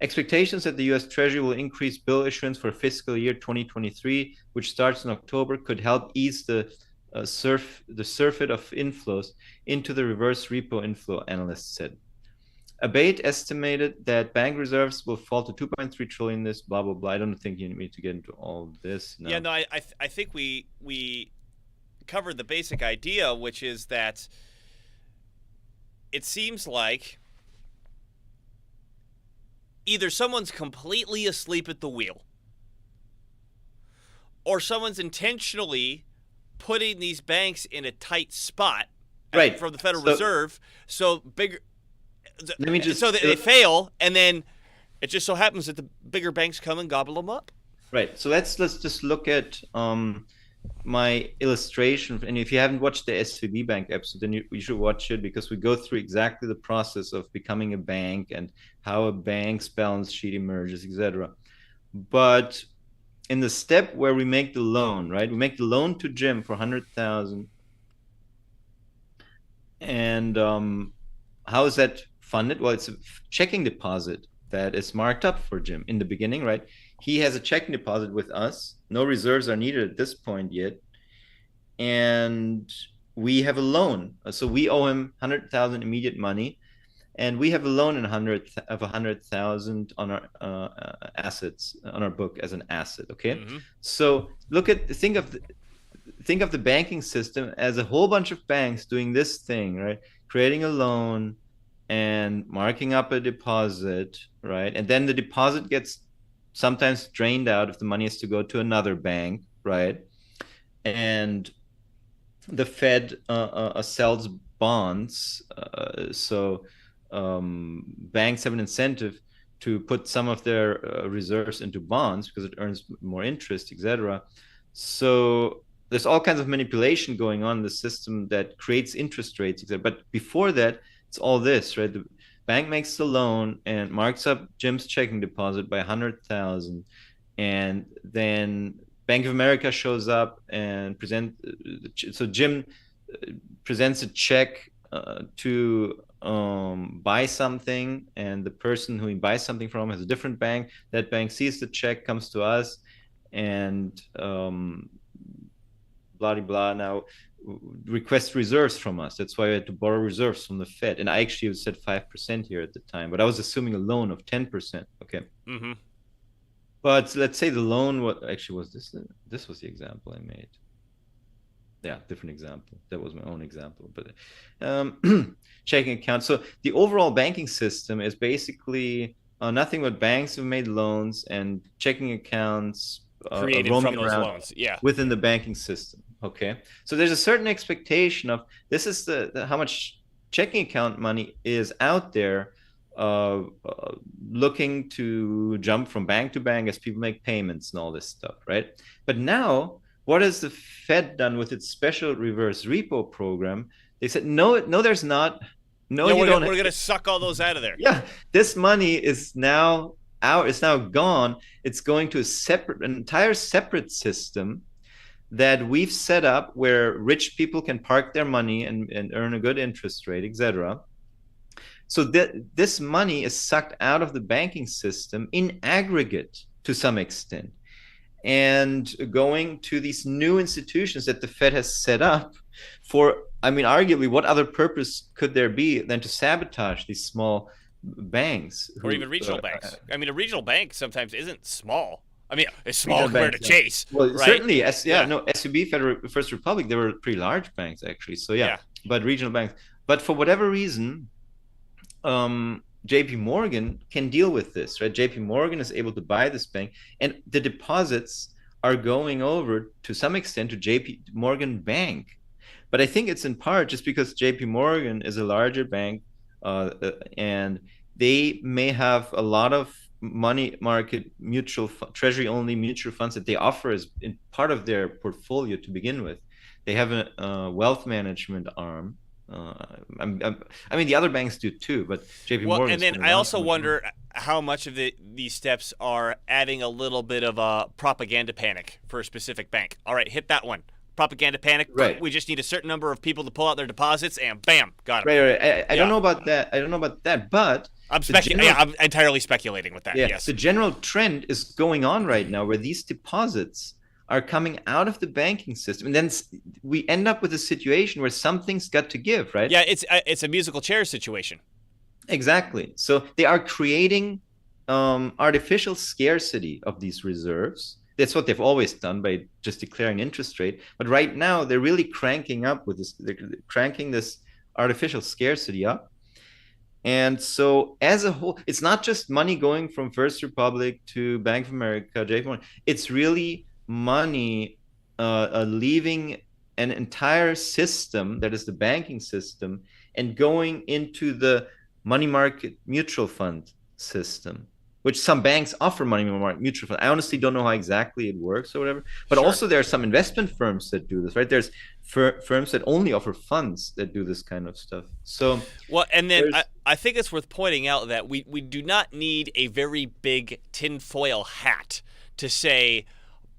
Speaker 2: Expectations that the U.S. Treasury will increase bill issuance for fiscal year 2023, which starts in October, could help ease the surfeit of inflows into the reverse repo inflow, analysts said. Abate estimated that bank reserves will fall to 2.3 trillion. This blah blah blah. I don't think you need me to get into all this now.
Speaker 1: Yeah, no, I think we covered the basic idea, which is that it seems like either someone's completely asleep at the wheel, or someone's intentionally putting these banks in a tight spot,
Speaker 2: right,
Speaker 1: from the Federal Reserve, so bigger.
Speaker 2: Let me just
Speaker 1: so that they fail, and then it just so happens that the bigger banks come and gobble them up.
Speaker 2: Right. So let's just look at my illustration. And if you haven't watched the SVB Bank episode, then you should watch it, because we go through exactly the process of becoming a bank and how a bank's balance sheet emerges, etc. But in the step where we make the loan, right? We make the loan to Jim for 100,000, and how is that funded? Well, it's a checking deposit that is marked up for Jim in the beginning, right? He has a checking deposit with us. No reserves are needed at this point yet. And we have a loan. So we owe him 100,000 immediate money. And we have a loan of 100,000 on our assets, on our book as an asset, okay? Mm-hmm. So think of the banking system as a whole bunch of banks doing this thing, right? Creating a loan and marking up a deposit, right? And then the deposit gets sometimes drained out if the money has to go to another bank, right? And the Fed sells bonds, so banks have an incentive to put some of their reserves into bonds because it earns more interest, etc. So there's all kinds of manipulation going on in the system that creates interest rates, etc. But before that, it's all this, right? The bank makes the loan and marks up Jim's checking deposit by 100,000, and then Bank of America shows up and so Jim presents a check to buy something, and the person who he buys something from has a different bank. That bank sees the check, comes to us, and blah blah. Now request reserves from us. That's why I had to borrow reserves from the Fed. And I actually said 5% here at the time, but I was assuming a loan of 10%. Okay. Mm-hmm. But let's say the loan, what actually was this? This was the example I made. Yeah, different example. That was my own example. But checking account. So the overall banking system is basically nothing but banks have made loans and checking accounts
Speaker 1: created from those loans. Yeah.
Speaker 2: Within the banking system. Okay, so there's a certain expectation of this is the how much checking account money is out there, looking to jump from bank to bank as people make payments and all this stuff, right? But now, what has the Fed done with its special reverse repo program? They said, no, there's not. No,
Speaker 1: we're going to suck all those out of there.
Speaker 2: Yeah, this money is now out. It's now gone. It's going to an entire separate system that we've set up where rich people can park their money and earn a good interest rate, etc. So this money is sucked out of the banking system in aggregate to some extent, and going to these new institutions that the Fed has set up for, I mean, arguably, what other purpose could there be than to sabotage these small banks?
Speaker 1: Or even regional banks. I mean, a regional bank sometimes isn't small. I mean, it's small compared to Chase.
Speaker 2: Well,
Speaker 1: right?
Speaker 2: Certainly, SVB, Federal First Republic, they were pretty large banks, actually. So, yeah, but regional banks. But for whatever reason, JP Morgan can deal with this, right? JP Morgan is able to buy this bank, and the deposits are going over to some extent to JP Morgan Bank. But I think it's in part just because JP Morgan is a larger bank, and they may have a lot of money market treasury only mutual funds that they offer as in part of their portfolio to begin with. They have a wealth management arm. I mean, the other banks do too, but JP Morgan.
Speaker 1: And then I also wonder how much of these steps are adding a little bit of a propaganda panic for a specific bank. All right, hit that one. propaganda panic.
Speaker 2: Right.
Speaker 1: We just need a certain number of people to pull out their deposits, and bam, got them.
Speaker 2: Right. I don't know about that. But
Speaker 1: I'm entirely speculating with that.
Speaker 2: yeah,
Speaker 1: Yes.
Speaker 2: the general trend is going on right now where these deposits are coming out of the banking system, and then we end up with a situation where something's got to give, right?
Speaker 1: Yeah, it's a musical chairs situation.
Speaker 2: Exactly. So they are creating artificial scarcity of these reserves. That's what they've always done by just declaring interest rate. But right now they're really cranking up with this. They're cranking this artificial scarcity up. And so as a whole, it's not just money going from First Republic to Bank of America, JP Morgan. It's really money leaving an entire system, that is the banking system, and going into the money market mutual fund system, which some banks offer money market mutual fund. I honestly don't know how exactly it works or whatever, but also there are some investment firms that do this, right? There's firms that only offer funds that do this kind of stuff. So
Speaker 1: well, and then I think it's worth pointing out that we do not need a very big tinfoil hat to say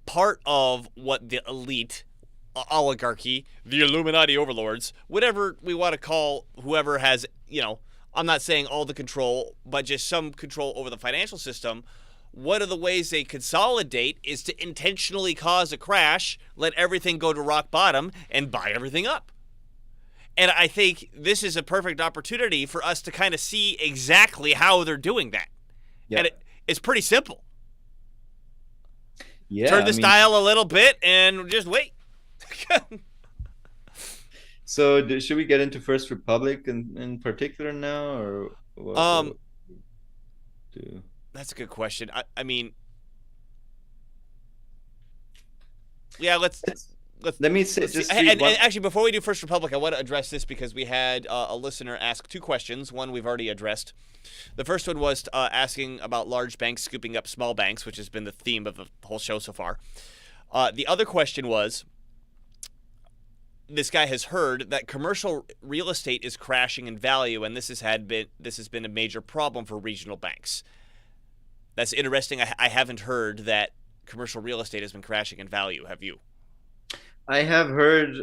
Speaker 1: part of what the elite oligarchy, the Illuminati overlords, whatever we want to call whoever has, I'm not saying all the control, but just some control over the financial system. One of the ways they consolidate is to intentionally cause a crash, let everything go to rock bottom, and buy everything up. And I think this is a perfect opportunity for us to kind of see exactly how they're doing that. Yeah. And it's pretty simple.
Speaker 2: Yeah,
Speaker 1: turn this dial a little bit and just wait.
Speaker 2: So should we get into First Republic in particular now, or what?
Speaker 1: That's a good question. I mean, yeah, let's
Speaker 2: let me say just
Speaker 1: and actually, before we do First Republic, I want to address this because we had a listener ask two questions. One we've already addressed. The first one was asking about large banks scooping up small banks, which has been the theme of the whole show so far. The other question was, this guy has heard that commercial real estate is crashing in value, and this has been a major problem for regional banks. That's interesting. I haven't heard that commercial real estate has been crashing in value. Have you?
Speaker 2: I have heard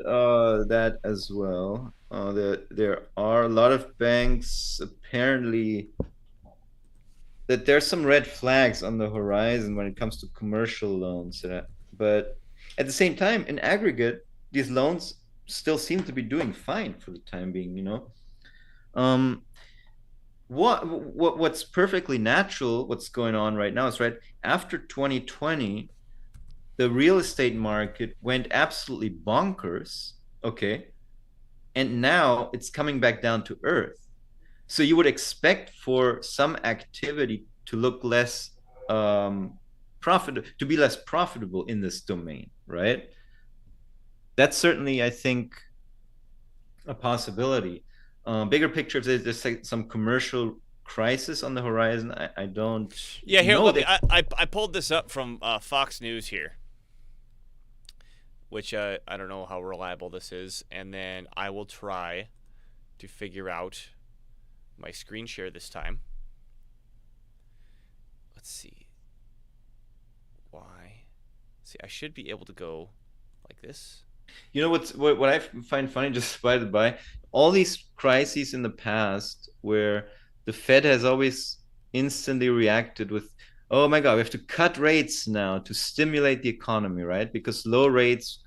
Speaker 2: that as well. There are a lot of banks apparently that there's some red flags on the horizon when it comes to commercial loans. But at the same time, in aggregate, these loans still seem to be doing fine for the time being. What's perfectly natural, what's going on right now is right after 2020. The real estate market went absolutely bonkers, okay? And now it's coming back down to earth. So you would expect for some activity to look less to be less profitable in this domain, right? That's certainly, I think, a possibility. Bigger picture, there's like some commercial crisis on the horizon. I don't.
Speaker 1: Yeah, here. I pulled this up from Fox News here, which I don't know how reliable this is, and then I will try to figure out my screen share this time. Let's see. Why? See, I should be able to go like this.
Speaker 2: You know what I find funny, just by the by, all these crises in the past where the Fed has always instantly reacted with, oh my God, we have to cut rates now to stimulate the economy, right? Because low rates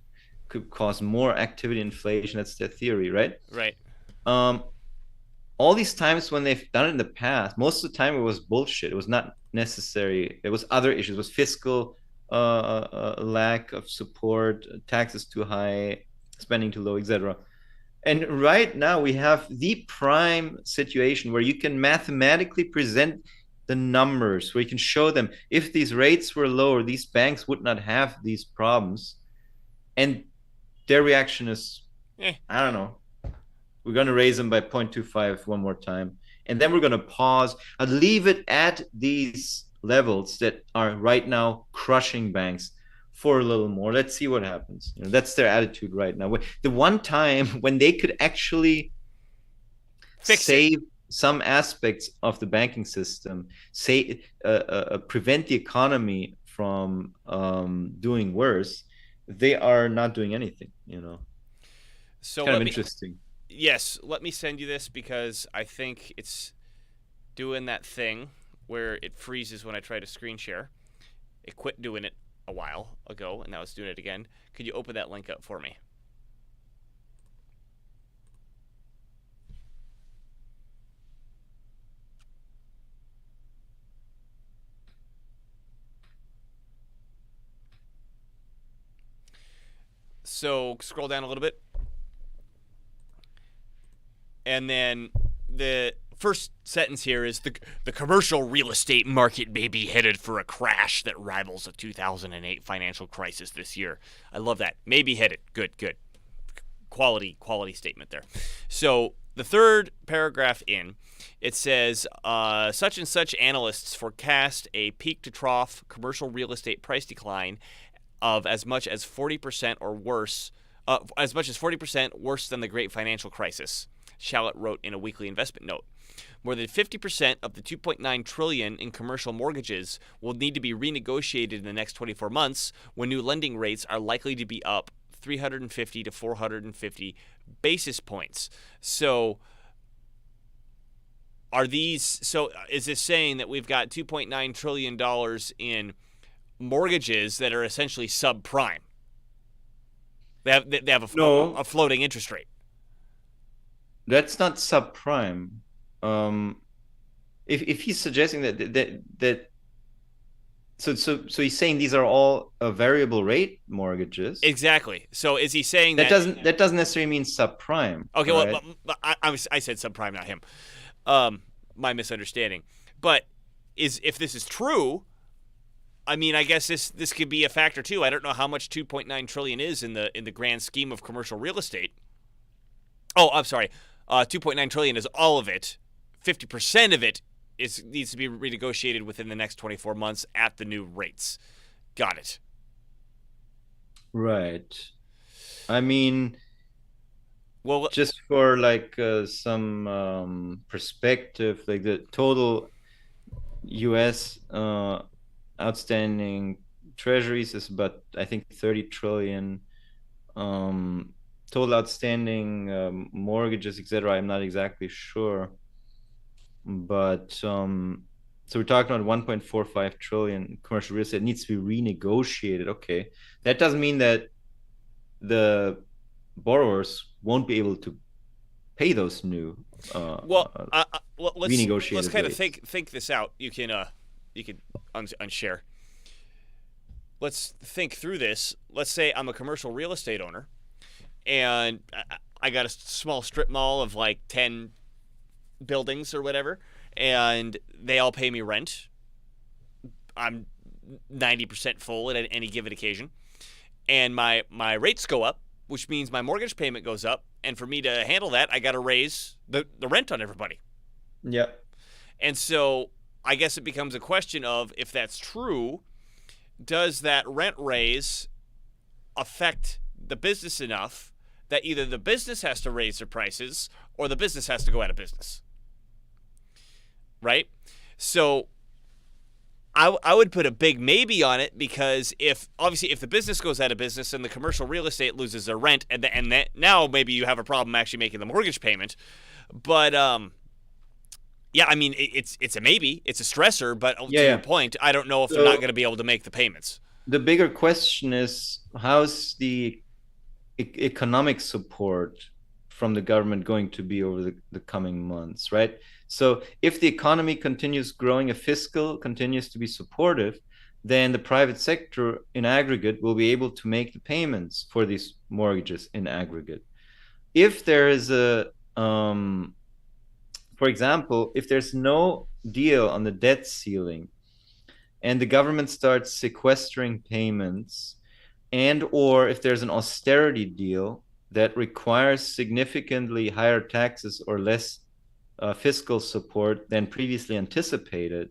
Speaker 2: could cause more activity, inflation. That's their theory, right?
Speaker 1: Right.
Speaker 2: All these times when they've done it in the past, most of the time it was bullshit. It was not necessary. It was other issues. It was fiscal lack of support, taxes too high, spending too low, etc. And right now we have the prime situation where you can mathematically present the numbers, where you can show them if these rates were lower, these banks would not have these problems. And their reaction is, I don't know, we're going to raise them by 0.25 one more time. And then we're going to pause and leave it at these levels that are right now crushing banks for a little more. Let's see what happens. That's their attitude right now. The one time when they could actually save some aspects of the banking system, prevent the economy from doing worse, they are not doing anything.
Speaker 1: So
Speaker 2: Kind
Speaker 1: let
Speaker 2: of
Speaker 1: me
Speaker 2: interesting.
Speaker 1: yes, let me send you this because I think it's doing that thing where it freezes when I try to screen share. It quit doing it a while ago, and now it's doing it again. Could you open that link up for me? So scroll down a little bit. And then the first sentence here is the commercial real estate market may be headed for a crash that rivals the 2008 financial crisis this year. I love that. May be headed. Good. Quality statement there. So the third paragraph in, it says such and such analysts forecast a peak to trough commercial real estate price decline of as much as 40% or worse, as much as 40% worse than the great financial crisis. Shallot wrote in a weekly investment note. More than 50% of the 2.9 trillion in commercial mortgages will need to be renegotiated in the next 24 months when new lending rates are likely to be up 350 to 450 basis points. So is this saying that we've got 2.9 trillion dollars in mortgages that are essentially subprime? They have a floating interest rate.
Speaker 2: That's not subprime. If he's suggesting that so he's saying these are all variable rate mortgages.
Speaker 1: Exactly. So is he saying
Speaker 2: that doesn't necessarily mean subprime?
Speaker 1: Okay,
Speaker 2: right?
Speaker 1: well, I said subprime, not him. My misunderstanding. But if this is true, I mean, I guess this could be a factor too. I don't know how much 2.9 trillion is in the grand scheme of commercial real estate. Oh, I'm sorry. 2.9 trillion is all of it. 50% of it needs to be renegotiated within the next 24 months at the new rates. Got it.
Speaker 2: Right. I mean,
Speaker 1: well,
Speaker 2: just for like some perspective, like the total U.S. Outstanding treasuries is about, I think, 30 trillion. Total outstanding mortgages, etc. I'm not exactly sure, but so we're talking about 1.45 trillion commercial real estate needs to be renegotiated. Okay, that doesn't mean that the borrowers won't be able to pay those new renegotiated
Speaker 1: let's kind
Speaker 2: rates.
Speaker 1: of think this out. You can unshare. Let's think through this. Let's say I'm a commercial real estate owner, and I got a small strip mall of like 10 buildings or whatever, and they all pay me rent. I'm 90% full at any given occasion, and my rates go up, which means my mortgage payment goes up, and for me to handle that, I got to raise the rent on everybody.
Speaker 2: Yeah.
Speaker 1: And so I guess it becomes a question of, if that's true, does that rent raise affect the business enough that either the business has to raise their prices or the business has to go out of business? Right? So I would put a big maybe on it, because if the business goes out of business and the commercial real estate loses their rent, and that now maybe you have a problem actually making the mortgage payment. But yeah, I mean, it's a maybe, it's a stressor, but to your point, I don't know if they're not going to be able to make the payments.
Speaker 2: The bigger question is, how's the economic support from the government going to be over the coming months, right? So if the economy continues growing, if fiscal continues to be supportive, then the private sector in aggregate will be able to make the payments for these mortgages in aggregate. If there is for example, if there's no deal on the debt ceiling and the government starts sequestering payments, and or if there's an austerity deal that requires significantly higher taxes or less fiscal support than previously anticipated,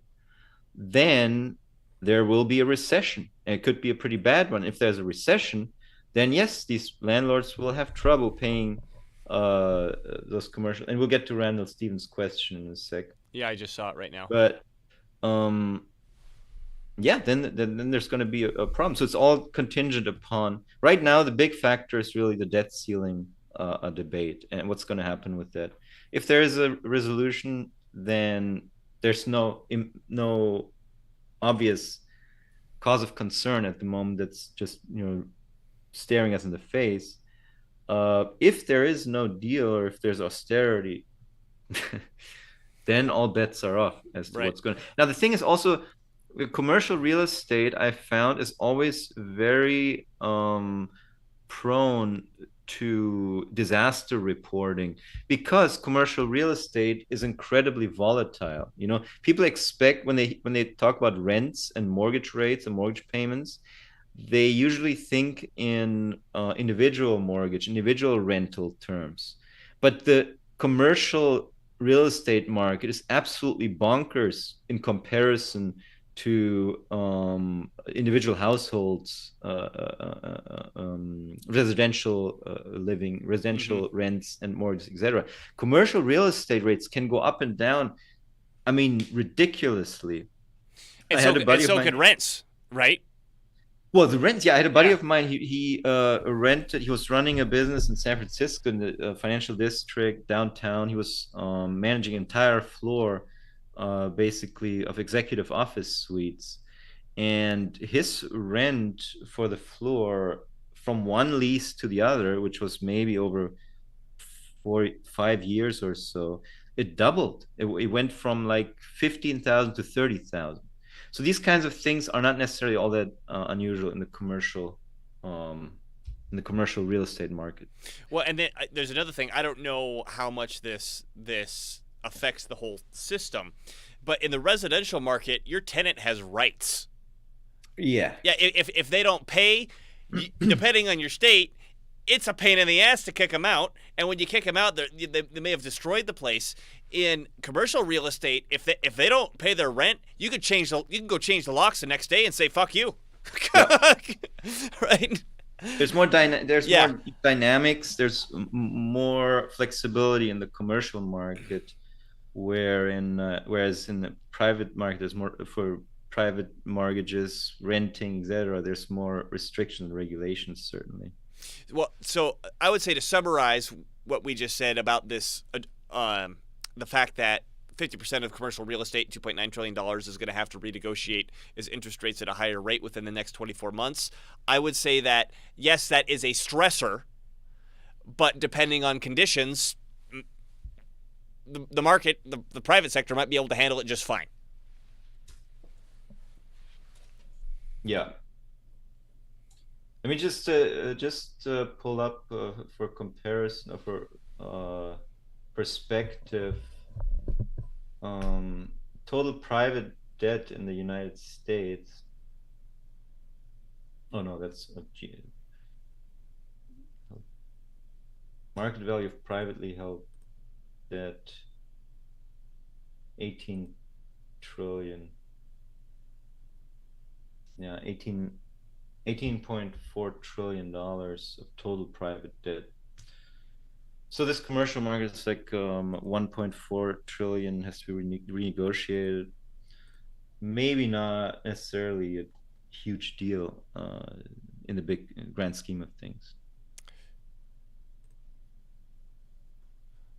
Speaker 2: then there will be a recession. And it could be a pretty bad one. If there's a recession, then yes, these landlords will have trouble paying those commercial. And we'll get to Randall Stevens' question in a sec.
Speaker 1: Yeah, I just saw it right now.
Speaker 2: But yeah, then there's going to be a problem. So it's all contingent upon. Right now, the big factor is really the debt ceiling a debate and what's going to happen with that. If there is a resolution, then there's no obvious cause of concern at the moment that's just staring us in the face. If there is no deal or if there's austerity, then all bets are off as to
Speaker 1: Right.
Speaker 2: what's going. Now the thing is also, commercial real estate I found is always very prone to disaster reporting because commercial real estate is incredibly volatile. People expect when they talk about rents and mortgage rates and mortgage payments, they usually think in individual rental terms. But the commercial real estate market is absolutely bonkers in comparison to individual households, residential living, residential rents and mortgages, etc. Commercial real estate rates can go up and down, I mean, ridiculously.
Speaker 1: And
Speaker 2: I had a buddy of
Speaker 1: so
Speaker 2: mine.
Speaker 1: could rents, right?
Speaker 2: Well, the rents, yeah. I had a buddy
Speaker 1: Yeah.
Speaker 2: of mine. He rented. He was running a business in San Francisco in the financial district downtown. He was managing an entire floor, basically of executive office suites, and his rent for the floor from one lease to the other, which was maybe over 5 years or so, it doubled. It went from like 15,000 to 30,000. So these kinds of things are not necessarily all that unusual in the commercial real estate market.
Speaker 1: Well, and then there's another thing. I don't know how much this affects the whole system, but in the residential market, your tenant has rights.
Speaker 2: Yeah.
Speaker 1: Yeah, if they don't pay, depending on your state, it's a pain in the ass to kick them out. And when you kick them out, they may have destroyed the place. In commercial real estate, if they don't pay their rent, you can go change the locks the next day and say fuck you, right?
Speaker 2: There's more more dynamics. There's more flexibility in the commercial market, whereas in the private market, there's more for private mortgages, renting, etc. There's more restrictions and regulations, certainly.
Speaker 1: Well, so I would say to summarize what we just said about this, the fact that 50% of commercial real estate, $2.9 trillion, is going to have to renegotiate its interest rates at a higher rate within the next 24 months. I would say that, yes, that is a stressor, but depending on conditions, the market, the private sector might be able to handle it just fine.
Speaker 2: Yeah. Let me just pull up for comparison, for perspective, total private debt in the United States. Oh no, that's market value of privately held debt, 18 trillion. Yeah, 18.4 trillion dollars of total private debt. So this commercial market is like 1.4 trillion has to be renegotiated. Maybe not necessarily a huge deal in the big grand scheme of things.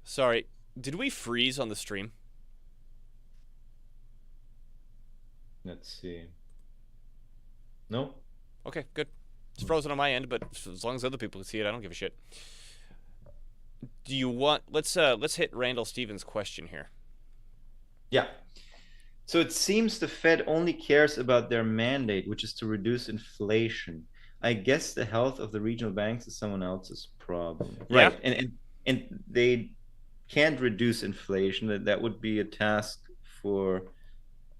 Speaker 1: Sorry, did we freeze on the stream?
Speaker 2: Let's see. No?
Speaker 1: Okay, good. It's frozen on my end, but as long as other people can see it, I don't give a shit. Do you want? Let's hit Randall Stevens' question here.
Speaker 2: Yeah. So it seems the Fed only cares about their mandate, which is to reduce inflation. I guess the health of the regional banks is someone else's problem.
Speaker 1: Yeah.
Speaker 2: Right. And they can't reduce inflation. That would be a task for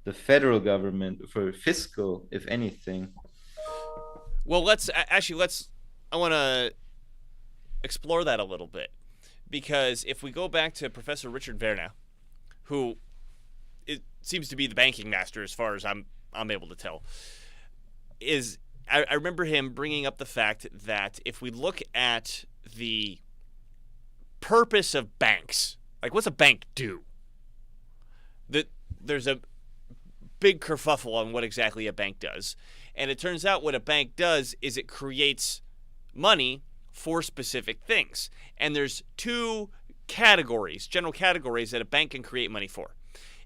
Speaker 2: the federal government, for fiscal, if anything.
Speaker 1: Well, I want to explore that a little bit, because if we go back to Professor Richard Verna, who seems to be the banking master as far as I'm able to tell, I remember him bringing up the fact that if we look at the purpose of banks, like what's a bank do? That there's a big kerfuffle on what exactly a bank does. And it turns out what a bank does is it creates money for specific things. And there's two categories, general categories that a bank can create money for.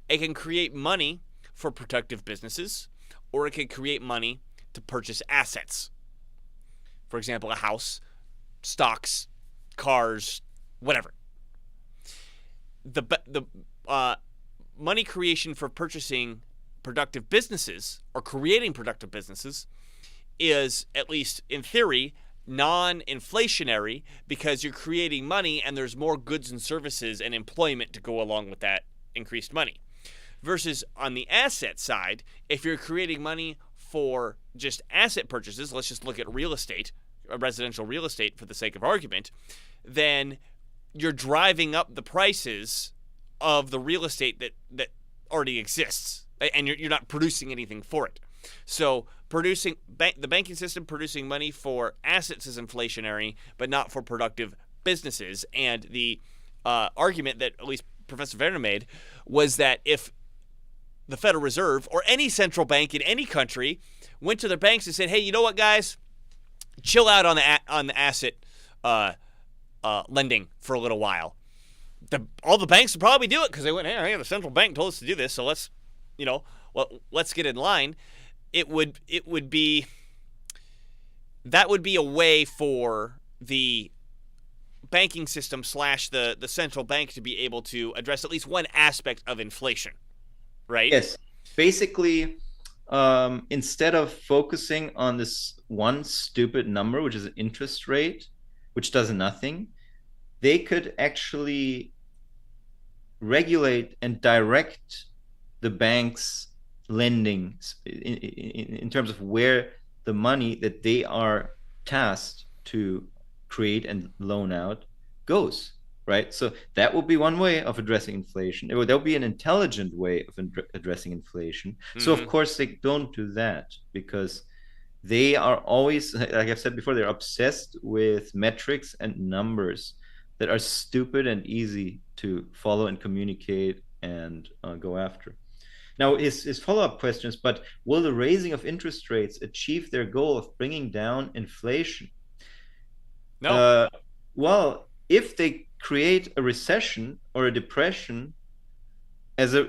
Speaker 1: It can create money for productive businesses, or it can create money to purchase assets. For example, a house, stocks, cars, whatever. The money creation for purchasing productive businesses or creating productive businesses is, at least in theory, non-inflationary because you're creating money and there's more goods and services and employment to go along with that increased money. Versus on the asset side, if you're creating money for just asset purchases, let's just look at real estate, residential real estate for the sake of argument, then you're driving up the prices of the real estate that already exists, and you're not producing anything for it. So the banking system producing money for assets is inflationary, but not for productive businesses. And the argument that at least Professor Werner made was that if the Federal Reserve or any central bank in any country went to their banks and said, "Hey, you know what, guys? Chill out on the asset lending for a little while." All the banks would probably do it because they went, "Hey, the central bank told us to do this, so let's get in line." That would be a way for the banking system / the central bank to be able to address at least one aspect of inflation, right?
Speaker 2: Yes. Basically, instead of focusing on this one stupid number, which is an interest rate, which does nothing, they could actually regulate and direct the bank's lending in terms of where the money that they are tasked to create and loan out goes, right? So that would be one way of addressing inflation. That would be an intelligent way of addressing inflation. So of course they don't do that because they are always, like I've said before, they're obsessed with metrics and numbers that are stupid and easy to follow and communicate and go after. Now, his follow-up questions, but will the raising of interest rates achieve their goal of bringing down inflation?
Speaker 1: No.
Speaker 2: Well, if they create a recession or a depression as a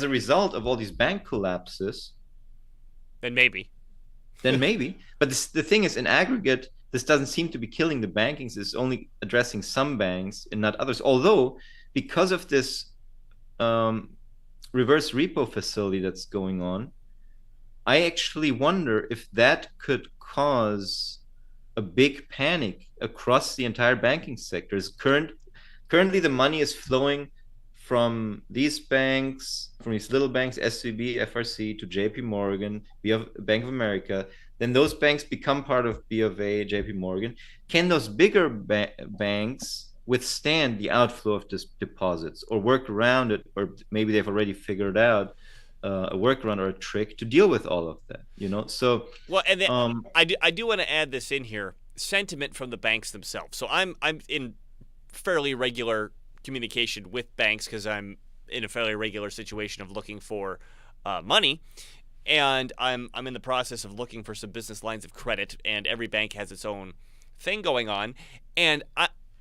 Speaker 2: result of all these bank collapses,
Speaker 1: then maybe.
Speaker 2: But the thing is, in aggregate, this doesn't seem to be killing the banking. It's only addressing some banks and not others. Although, because of this reverse repo facility that's going on, I actually wonder if that could cause a big panic across the entire banking sector. Currently, the money is flowing from these banks, from these little banks, SVB, FRC, to JP Morgan, Bank of America. Then those banks become part of B of A, JP Morgan. Can those bigger banks withstand the outflow of deposits or work around it? Or maybe they've already figured out a workaround or a trick to deal with all of that, So
Speaker 1: well, and then I do want to add this in here: sentiment from the banks themselves. So I'm in fairly regular communication with banks because I'm in a fairly regular situation of looking for money, and I'm in the process of looking for some business lines of credit. And every bank has its own thing going on, and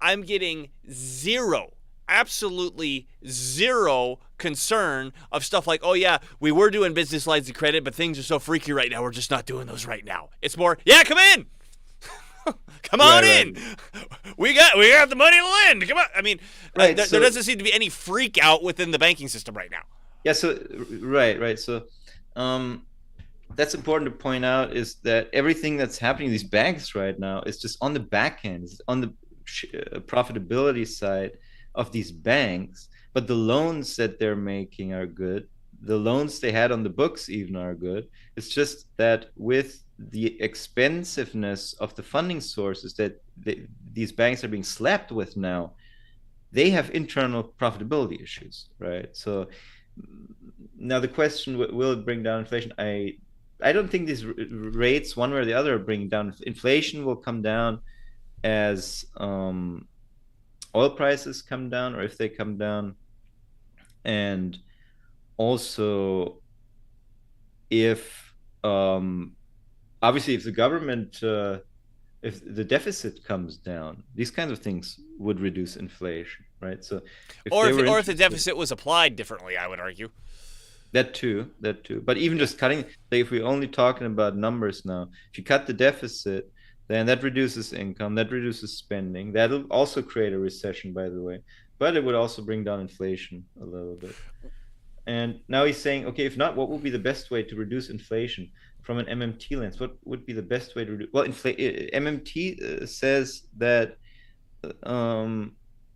Speaker 1: I'm getting absolutely zero concern of stuff like, "Oh yeah, we were doing business lines of credit, but things are so freaky right now, we're just not doing those right now." It's more, "Yeah, come in, come on in. We got the money to lend. Come on." I mean, there doesn't seem to be any freak out within the banking system right now.
Speaker 2: Yeah. So right. So that's important to point out is that everything that's happening in these banks right now is just on the back end, it's on the profitability side of these banks, but the loans that they're making are good. The loans they had on the books even are good. It's just that with the expensiveness of the funding sources that these banks are being slapped with now, they have internal profitability issues, right? So now the question, will it bring down inflation? I don't think these rates, one way or the other, are bringing down inflation. Will come down as oil prices come down, or if they come down, and also, if obviously if the government if the deficit comes down, these kinds of things would reduce inflation, right? So if
Speaker 1: Or
Speaker 2: they
Speaker 1: if
Speaker 2: were
Speaker 1: or if the
Speaker 2: interested,
Speaker 1: deficit was applied differently, I would argue.
Speaker 2: that too, that too. But even just cutting, like if we're only talking about numbers now, if you cut the deficit, then that reduces income, that reduces spending. That'll also create a recession, by the way, but it would also bring down inflation a little bit. And now he's saying, okay, if not, what would be the best way to reduce inflation from an MMT lens? What would be the best way to reduce? Well, MMT says that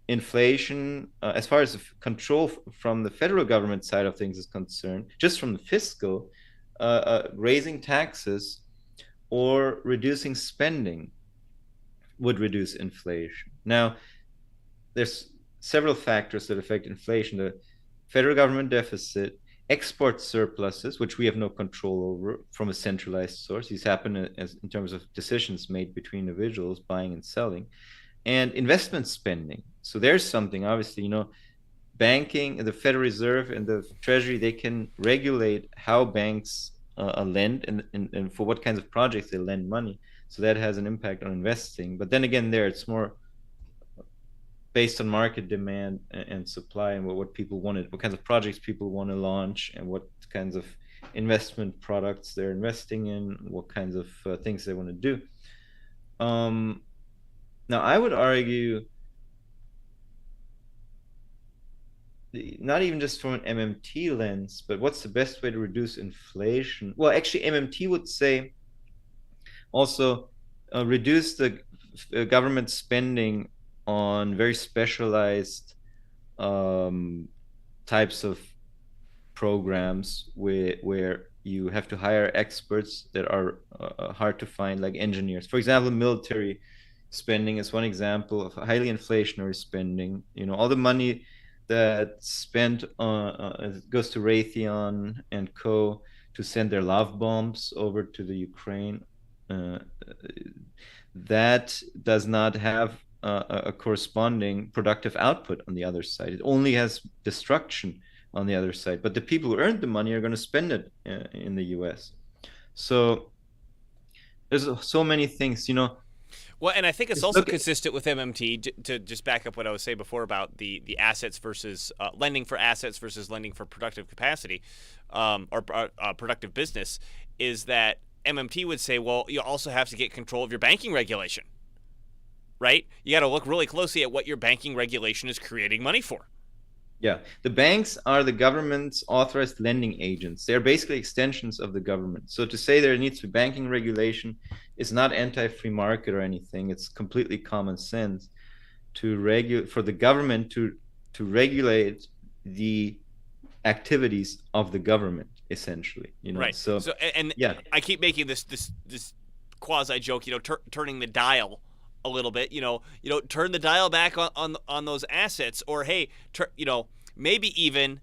Speaker 2: inflation, as far as control from the federal government side of things is concerned, just from the fiscal, raising taxes or reducing spending would reduce inflation. Now, there's several factors that affect inflation: the federal government deficit, export surpluses, which we have no control over from a centralized source. These happen in terms of decisions made between individuals buying and selling, and investment spending. So there's something, obviously, banking, the Federal Reserve and the Treasury, they can regulate how banks lend and for what kinds of projects they lend money. So that has an impact on investing. But then again, it's more based on market demand and supply, and what people wanted, what kinds of projects people want to launch, and what kinds of investment products they're investing in, what kinds of things they want to do. Now, I would argue, not even just from an MMT lens, but what's the best way to reduce inflation? Well, actually, MMT would say also reduce the government spending on very specialized types of programs where you have to hire experts that are hard to find, like engineers. For example, military spending is one example of highly inflationary spending. All the money that's spent goes to Raytheon and co. to send their love bombs over to the Ukraine. That does not have a corresponding productive output on the other side. It only has destruction on the other side. But the people who earned the money are going to spend it in the US. So there's so many things,
Speaker 1: Well, and I think it's also consistent with MMT, to just back up what I was saying before about the assets versus lending for assets versus lending for productive capacity or productive business, is that MMT would say, well, you also have to get control of your banking regulation, right? You got to look really closely at what your banking regulation is creating money for.
Speaker 2: Yeah, the banks are the government's authorized lending agents. They're basically extensions of the government. So to say there needs to be banking regulation is not anti-free market or anything. It's completely common sense for the government to regulate the activities of the government, essentially.
Speaker 1: Right. So and yeah, I keep making this quasi joke, turning the dial a little bit, turn the dial back on those assets, or hey, maybe even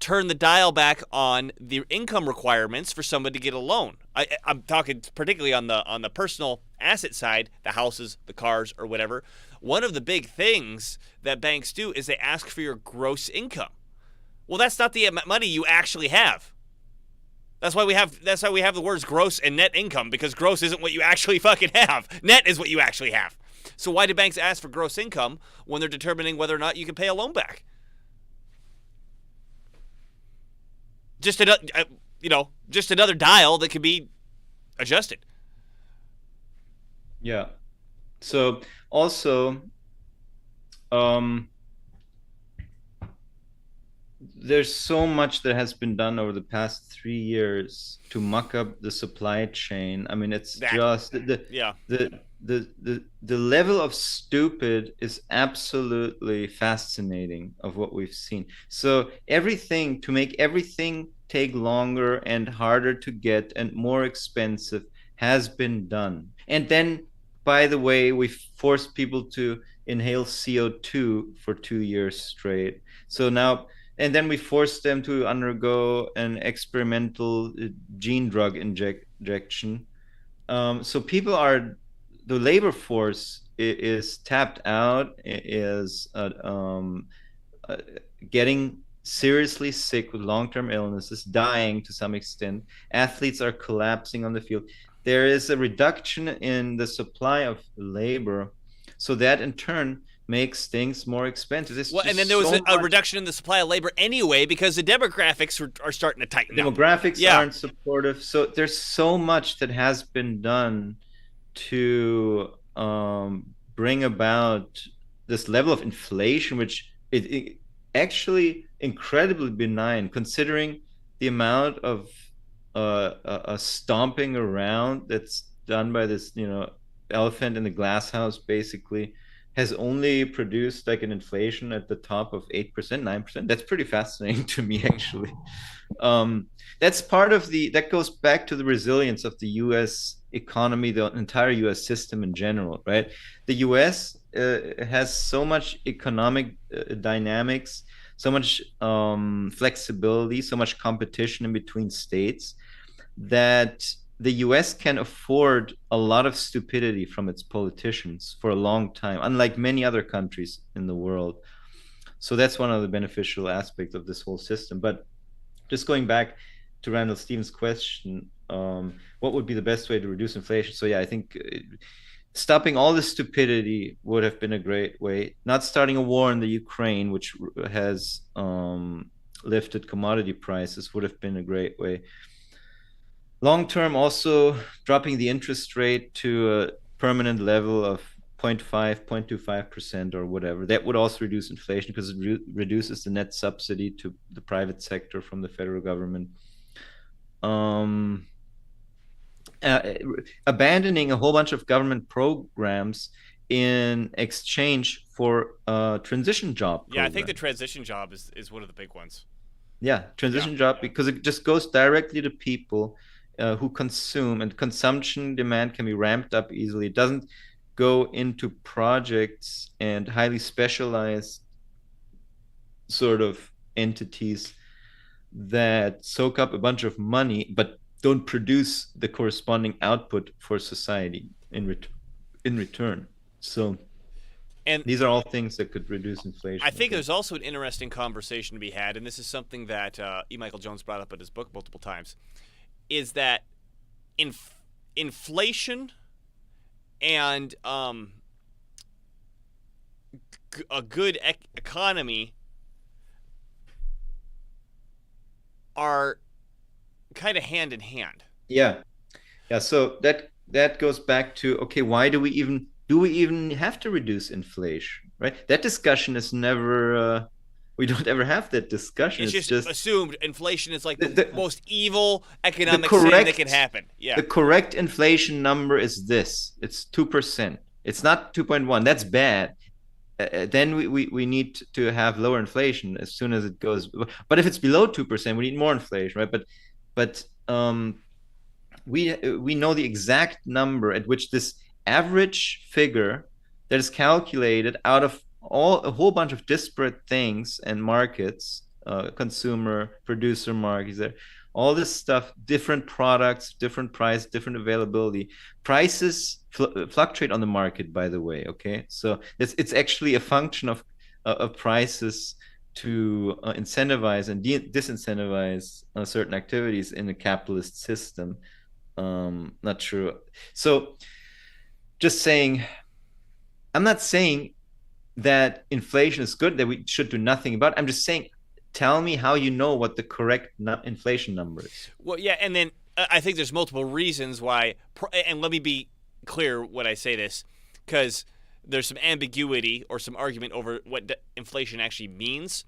Speaker 1: turn the dial back on the income requirements for somebody to get a loan. I'm talking particularly on the personal asset side, the houses, the cars, or whatever. One of the big things that banks do is they ask for your gross income. Well, that's not the money you actually have. That's why we have the words gross and net income, because gross isn't what you actually fucking have. Net is what you actually have. So why do banks ask for gross income when they're determining whether or not you can pay a loan back? Just another dial that can be adjusted.
Speaker 2: Yeah. So also, there's so much that has been done over the past 3 years to muck up the supply chain. I mean, it's just the level of stupid is absolutely fascinating of what we've seen. So everything to make everything take longer and harder to get and more expensive has been done. And then, by the way, we forced people to inhale CO2 for 2 years straight. So now, and then we forced them to undergo an experimental gene drug injection. So the labor force is tapped out, is getting seriously sick with long-term illnesses, dying to some extent. Athletes are collapsing on the field. There is a reduction in the supply of labor, so that in turn makes things more expensive.
Speaker 1: Well, and then there was a reduction in the supply of labor anyway because the demographics are starting to tighten up.
Speaker 2: Demographics aren't supportive. So there's so much that has been done to bring about this level of inflation, which it actually incredibly benign, considering the amount of stomping around that's done by this, elephant in the glass house, basically, has only produced like an inflation at the top of 8%, 9%. That's pretty fascinating to me, actually. That's part of that goes back to the resilience of the US economy, the entire US system in general, right? The US has so much economic dynamics, so much flexibility, so much competition in between states, that the US can afford a lot of stupidity from its politicians for a long time, unlike many other countries in the world. So that's one of the beneficial aspects of this whole system. But just going back to Randall Stevens' question, what would be the best way to reduce inflation? So yeah, I think stopping all the stupidity would have been a great way. Not starting a war in the Ukraine, which has lifted commodity prices, would have been a great way. Long term, also dropping the interest rate to a permanent level of 0.5, 0.25% or whatever. That would also reduce inflation because it reduces the net subsidy to the private sector from the federal government. Abandoning a whole bunch of government programs in exchange for a transition job program.
Speaker 1: Yeah, I think the transition job is one of the big ones.
Speaker 2: Yeah, transition job, because it just goes directly to people who consume, and consumption demand can be ramped up easily. It doesn't go into projects and highly specialized sort of entities that soak up a bunch of money but don't produce the corresponding output for society in return. So and these are all things that could reduce inflation.
Speaker 1: I think there's also an interesting conversation to be had, and this is something that E. Michael Jones brought up in his book multiple times, is that inflation and a good economy are kind of hand in hand.
Speaker 2: Yeah. So that goes back to, okay, why do we even have to reduce inflation, right? That discussion is never. We don't ever have that discussion.
Speaker 1: It's just assumed inflation is like the most evil economic thing that can happen. Yeah.
Speaker 2: The correct inflation number is this. It's 2%. It's not 2.1. That's bad. Then we need to have lower inflation as soon as it goes. But if it's below 2%, we need more inflation, right? But we know the exact number at which this average figure that is calculated out of a whole bunch of disparate things and markets, consumer, producer markets, there, all this stuff, different products, different price, different availability. Prices fluctuate on the market, by the way. Okay, so it's actually a function of prices to incentivize and disincentivize certain activities in a capitalist system. Not sure. So, just saying, I'm not saying that inflation is good, that we should do nothing about it. I'm just saying, tell me how you know what the correct inflation number is.
Speaker 1: Well, yeah, and then I think there's multiple reasons why, and let me be clear when I say this, because there's some ambiguity or some argument over what inflation actually means.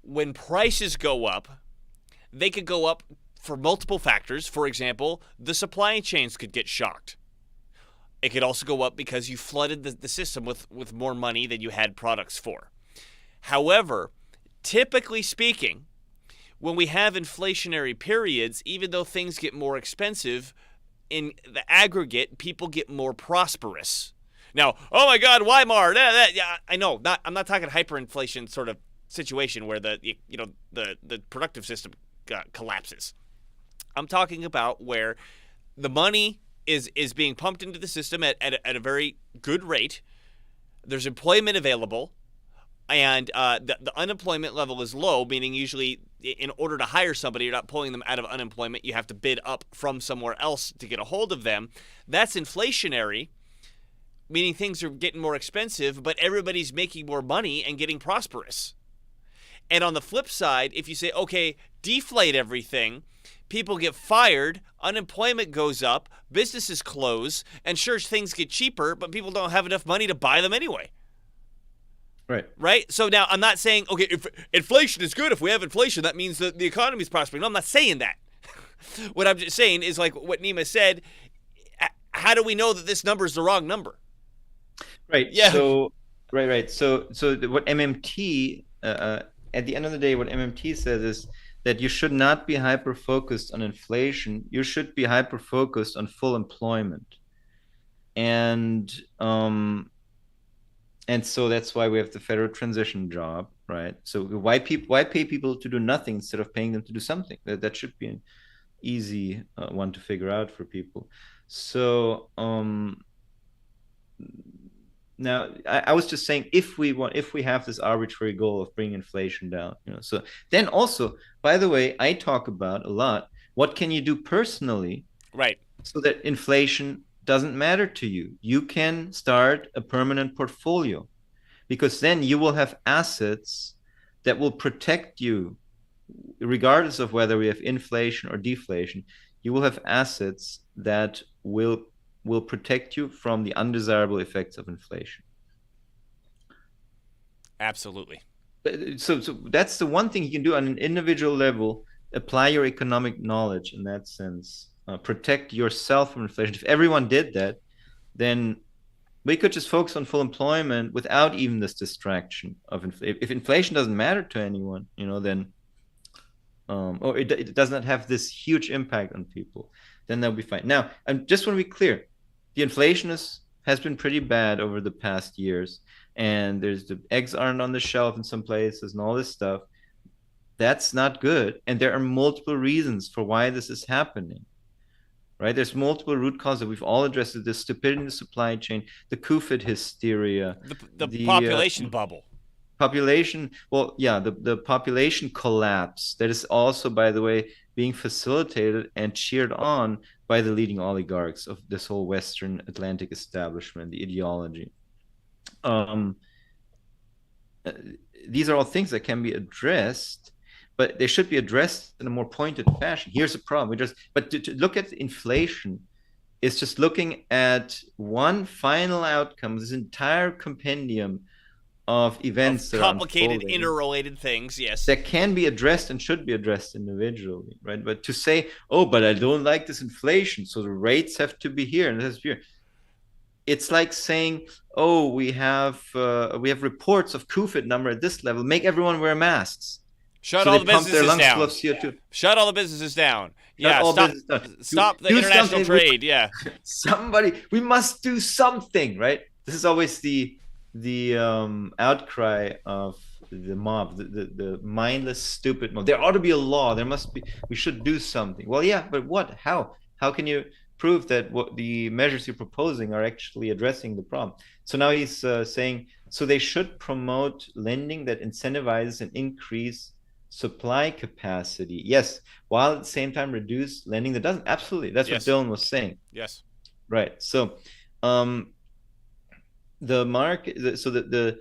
Speaker 1: When prices go up, they could go up for multiple factors. For example, the supply chains could get shocked. It could also go up because you flooded the system with more money than you had products for. However, typically speaking, when we have inflationary periods, even though things get more expensive, in the aggregate, people get more prosperous. Now, oh my God, Weimar, yeah, I know. I'm not talking hyperinflation sort of situation where the productive system collapses. I'm talking about where the money is being pumped into the system at a very good rate. There's employment available. And the unemployment level is low, meaning usually in order to hire somebody, you're not pulling them out of unemployment. You have to bid up from somewhere else to get a hold of them. That's inflationary, meaning things are getting more expensive, but everybody's making more money and getting prosperous. And on the flip side, if you say, okay, deflate everything, people get fired, unemployment goes up, businesses close, and sure, things get cheaper, but people don't have enough money to buy them anyway. Right? So now I'm not saying, okay, if inflation is good, if we have inflation, that means that the economy is prospering. No, I'm not saying that. What I'm just saying is like what Nima said, how do we know that this number is the wrong number?
Speaker 2: Right.
Speaker 1: Yeah.
Speaker 2: So, right. So what MMT, at the end of the day, what MMT says is that you should not be hyper-focused on inflation. You should be hyper-focused on full employment. And so that's why we have the federal transition job, right? So why pay people to do nothing instead of paying them to do something? That should be an easy one to figure out for people. So now I was just saying, if we have this arbitrary goal of bringing inflation down, so then also, by the way, I talk about a lot, what can you do personally,
Speaker 1: right,
Speaker 2: so that inflation doesn't matter to you? You can start a permanent portfolio, because then you will have assets that will protect you regardless of whether we have inflation or deflation. You will have assets that will protect you from the undesirable effects of inflation.
Speaker 1: Absolutely.
Speaker 2: So that's the one thing you can do on an individual level. Apply your economic knowledge in that sense. Protect yourself from inflation. If everyone did that, then we could just focus on full employment without even this distraction of if inflation doesn't matter to anyone, then or it does not have this huge impact on people, then that'll be fine. Now, I just want to be clear. The inflation has been pretty bad over the past years, and the eggs aren't on the shelf in some places and all this stuff. That's not good. And there are multiple reasons for why this is happening. Right? There's multiple root causes that we've all addressed: the stupidity in the supply chain, the COVID hysteria,
Speaker 1: the population bubble. The population collapse that is also, by the way, being facilitated and cheered on by the leading oligarchs of this whole Western Atlantic establishment, the ideology. These are all things that can be addressed, but they should be addressed in a more pointed fashion. Here's the problem. But to look at inflation is just looking at one final outcome, this entire compendium of events that complicated, interrelated things, yes,
Speaker 2: that can be addressed and should be addressed individually, right? But to say, oh, but I don't like this inflation, so the rates have to be here and this here. It's like saying, oh, we have reports of COVID number at this level. Make everyone wear masks.
Speaker 1: Shut all the businesses down. Shut all the businesses down. Yeah, stop the international trade. Yeah.
Speaker 2: We must do something, right? This is always the outcry of the mob, the mindless, stupid mob. There ought to be a law. We should do something. Well, yeah, but what? How can you prove that what the measures you're proposing are actually addressing the problem? So now he's saying, so they should promote lending that incentivizes an increase supply capacity. Yes, while at the same time reduce lending that doesn't. Absolutely. That's what Dylan was saying.
Speaker 1: Yes.
Speaker 2: Right. So the market, so the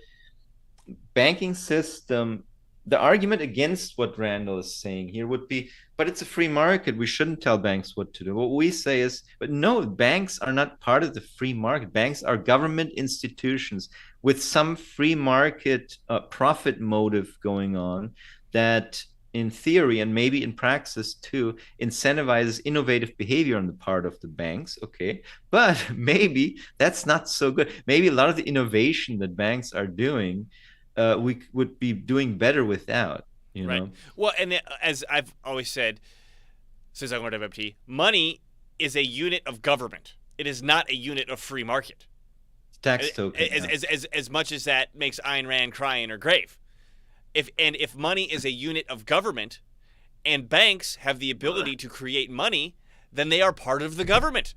Speaker 2: banking system, the argument against what Randall is saying here would be, but it's a free market. We shouldn't tell banks what to do. What we say is, but no, banks are not part of the free market. Banks are government institutions with some free market profit motive going on that in theory and maybe in praxis too incentivizes innovative behavior on the part of the banks. Okay, but maybe that's not so good. Maybe a lot of the innovation that banks are doing we would be doing better without,
Speaker 1: right.
Speaker 2: know?
Speaker 1: Well, and as I've always said since I learned MMT, money is a unit of government. It is not a unit of free market.
Speaker 2: Tax token.
Speaker 1: As much as that makes Ayn Rand cry in her grave. If money is a unit of government and banks have the ability to create money, then they are part of the government.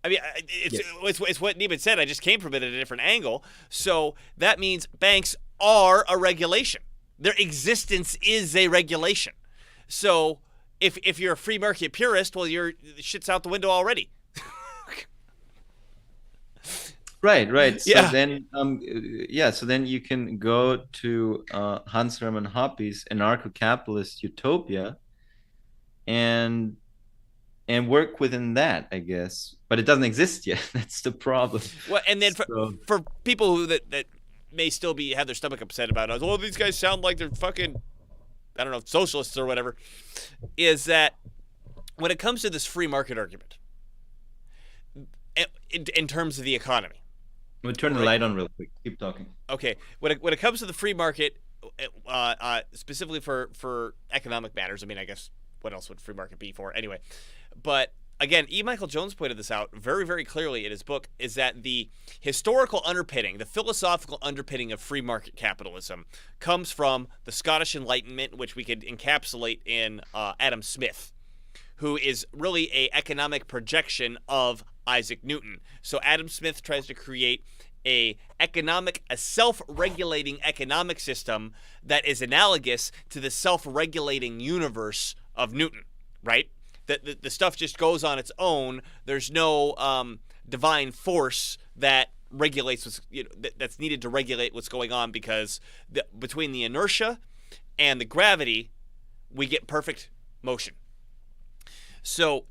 Speaker 1: I mean, it's what Neiman said. I just came from it at a different angle. So that means banks are a regulation. Their existence is a regulation. So if you're a free market purist, well, shit's out the window already.
Speaker 2: Right. So
Speaker 1: Yeah.
Speaker 2: then, so then you can go to Hans Hermann Hoppe's anarcho-capitalist utopia, and work within that, I guess. But it doesn't exist yet. That's the problem.
Speaker 1: Well, and then
Speaker 2: So-
Speaker 1: for people who that may still have their stomach upset about us, these guys sound like they're fucking, I don't know, socialists or whatever, is that when it comes to this free market argument, in terms of the economy.
Speaker 2: We'll turn the light on real quick. Keep talking.
Speaker 1: Okay, when it comes to the free market, specifically for economic matters, I mean, I guess what else would free market be for anyway? But again, E. Michael Jones pointed this out very, very clearly in his book, is that the historical underpinning, the philosophical underpinning of free market capitalism comes from the Scottish Enlightenment, which we could encapsulate in Adam Smith, who is really a economic projection of Isaac Newton. So Adam Smith tries to create a self-regulating economic system that is analogous to the self-regulating universe of Newton, right? The stuff just goes on its own. There's no divine force that regulates that's needed to regulate what's going on, because between the inertia and the gravity, we get perfect motion. So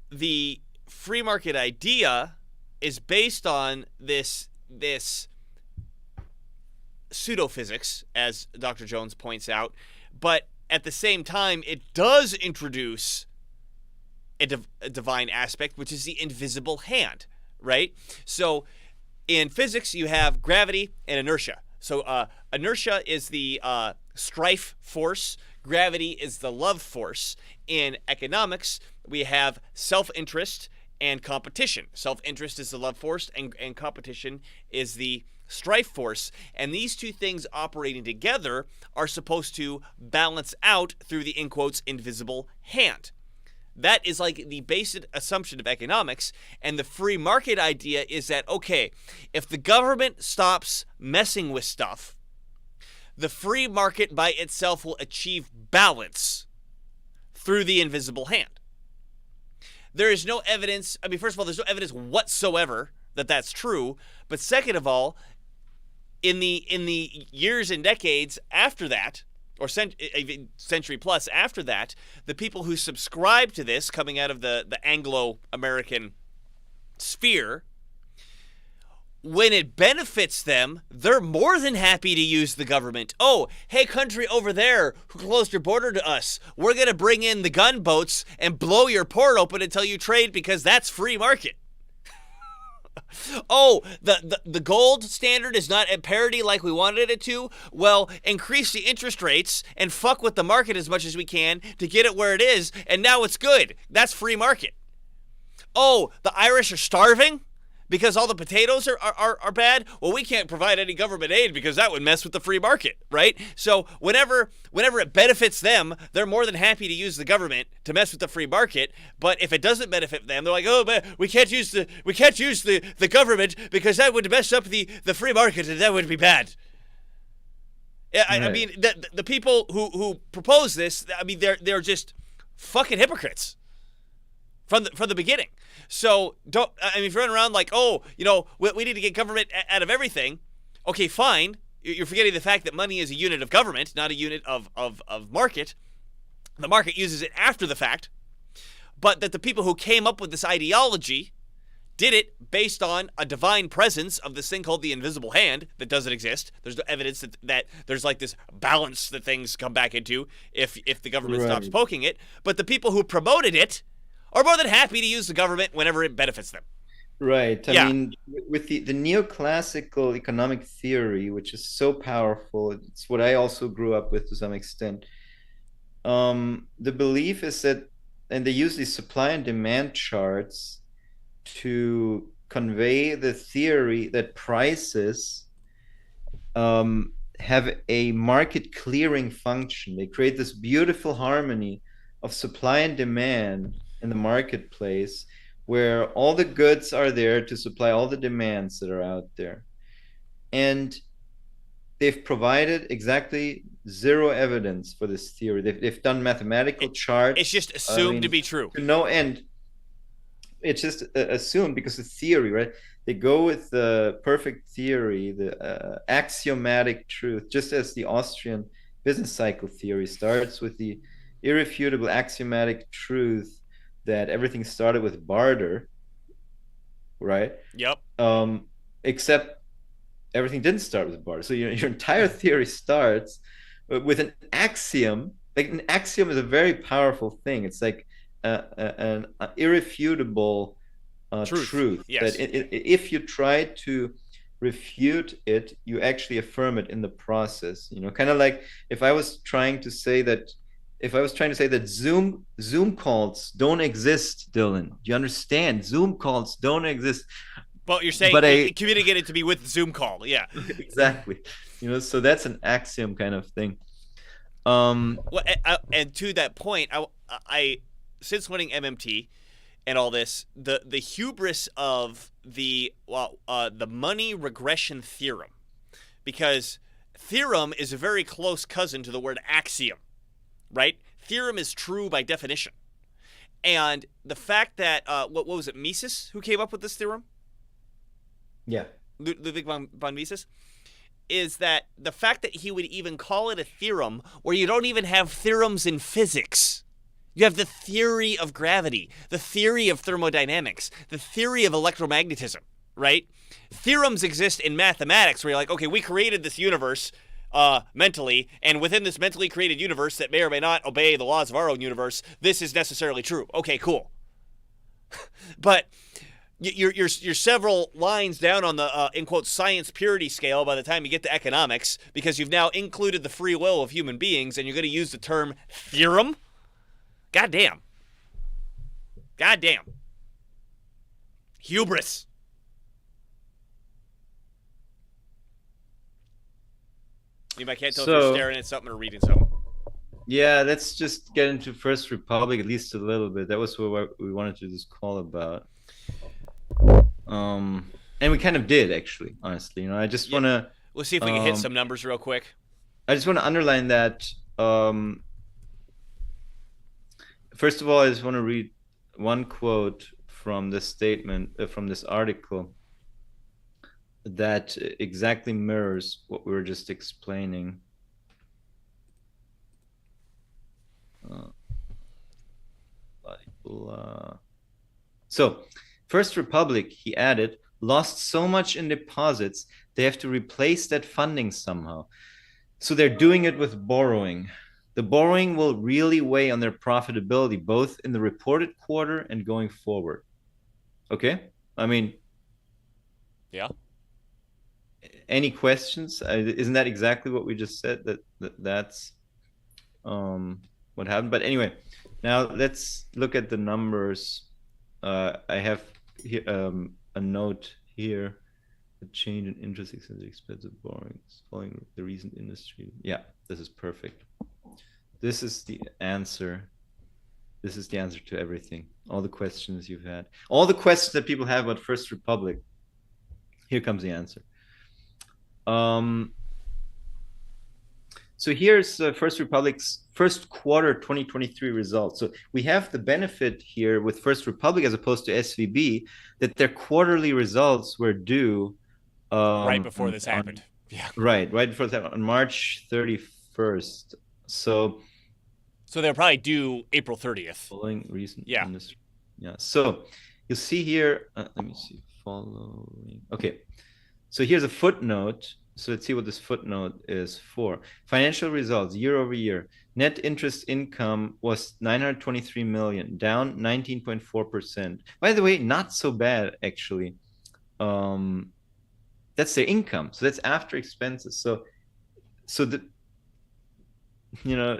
Speaker 1: the free market idea is based on this pseudophysics, as Dr. Jones points out, but at the same time, it does introduce a divine aspect, which is the invisible hand, right? So in physics, you have gravity and inertia. So inertia is the strife force. Gravity is the love force. In economics, we have self-interest and competition. Self-interest is the love force, and competition is the strife force. And these two things operating together are supposed to balance out through the, in quotes, invisible hand. That is like the basic assumption of economics. And the free market idea is that, okay, if the government stops messing with stuff, the free market by itself will achieve balance through the invisible hand. There is no evidence. I mean, first of all, there's no evidence whatsoever that that's true. But second of all, in the years and decades after that, or century plus after that, the people who subscribe to this, coming out of the Anglo-American sphere, when it benefits them, they're more than happy to use the government. Oh, hey, country over there who closed your border to us, we're going to bring in the gunboats and blow your port open until you trade, because that's free market. Oh, the gold standard is not at parity like we wanted it to. Well, increase the interest rates and fuck with the market as much as we can to get it where it is, and now it's good. That's free market. Oh, the Irish are starving because all the potatoes are bad. Well, we can't provide any government aid because that would mess with the free market, right? So whenever it benefits them, they're more than happy to use the government to mess with the free market. But if it doesn't benefit them, they're like, oh, but we can't use the government because that would mess up the free market, and that would be bad. Yeah, right. I mean, the people who propose this, I mean, they're just fucking hypocrites from the beginning. So if you're running around like, oh, we need to get government out of everything. Okay, fine. You're forgetting the fact that money is a unit of government, not a unit of market. The market uses it after the fact. But that the people who came up with this ideology did it based on a divine presence of this thing called the invisible hand that doesn't exist. There's no evidence that there's like this balance that things come back into if the government stops poking it. But the people who promoted it are more than happy to use the government whenever it benefits them.
Speaker 2: Right. I mean, with the neoclassical economic theory, which is so powerful, it's what I also grew up with to some extent. The belief is that, and they use these supply and demand charts to convey the theory that prices have a market clearing function. They create this beautiful harmony of supply and demand in the marketplace, where all the goods are there to supply all the demands that are out there. And they've provided exactly zero evidence for this theory. They've done mathematical charts.
Speaker 1: It's just assumed to be true.
Speaker 2: To no end. It's just assumed because the theory, right? They go with the perfect theory, the axiomatic truth, just as the Austrian business cycle theory starts with the irrefutable axiomatic truth that everything started with barter, right?
Speaker 1: Yep.
Speaker 2: Except everything didn't start with barter. So your entire theory starts with an axiom. Like an axiom is a very powerful thing. It's like an irrefutable truth.
Speaker 1: Yes.
Speaker 2: That if you try to refute it, you actually affirm it in the process. You know, kind of like if I was trying to say that Zoom calls don't exist, Dylan. Do you understand? Zoom calls don't exist.
Speaker 1: Well, you're saying it communicated to me with Zoom call, yeah.
Speaker 2: Exactly. You know, so that's an axiom kind of thing.
Speaker 1: Well, and to that point, I since winning MMT and all this, the hubris of the money regression theorem, because theorem is a very close cousin to the word axiom, right? Theorem is true by definition, and the fact that what was it, Mises who came up with this theorem?
Speaker 2: Yeah,
Speaker 1: Ludwig von Mises. Is that the fact that he would even call it a theorem where you don't even have theorems in physics. You have the theory of gravity, the theory of thermodynamics, the theory of electromagnetism, right? Theorems exist in mathematics where you're like, okay, we created this universe mentally, and within this mentally created universe that may or may not obey the laws of our own universe, this is necessarily true. Okay, cool. But you're several lines down on the in quote science purity scale by the time you get to economics, because you've now included the free will of human beings, and you're going to use the term theorem. Goddamn. Hubris. I can't tell if you're staring at something or reading something.
Speaker 2: Yeah, let's just get into First Republic at least a little bit. That was what we wanted to do this call about. And we kind of did, actually, honestly. You know, I just want to...
Speaker 1: We'll see if we can hit some numbers real quick.
Speaker 2: I just want to underline that... first of all, I just want to read one quote from this statement, from this article, that exactly mirrors what we were just explaining. So, First Republic, he added, lost so much in deposits, they have to replace that funding somehow. So they're doing it with borrowing. The borrowing will really weigh on their profitability, both in the reported quarter and going forward. Okay? I mean...
Speaker 1: Yeah.
Speaker 2: Any questions? Isn't that exactly what we just said? That's what happened? But anyway, now let's look at the numbers. I have here, a note here. The change in interest expense, expensive borrowings following the recent industry. Yeah, this is perfect. This is the answer. This is the answer to everything. All the questions you've had. All the questions that people have about First Republic. Here comes the answer. So here's First Republic's first quarter 2023 results. So we have the benefit here with First Republic as opposed to SVB that their quarterly results were due
Speaker 1: right before this happened. Yeah.
Speaker 2: Right before that, on March 31st. So
Speaker 1: they're probably due April 30th.
Speaker 2: Following recent
Speaker 1: industry.
Speaker 2: Yeah. So you'll see here. Let me see. Following. Okay. So here's a footnote. So let's see what this footnote is for. Financial results year over year. Net interest income was 923 million, down 19.4%. By the way, not so bad actually. That's their income. So that's after expenses. So the, you know,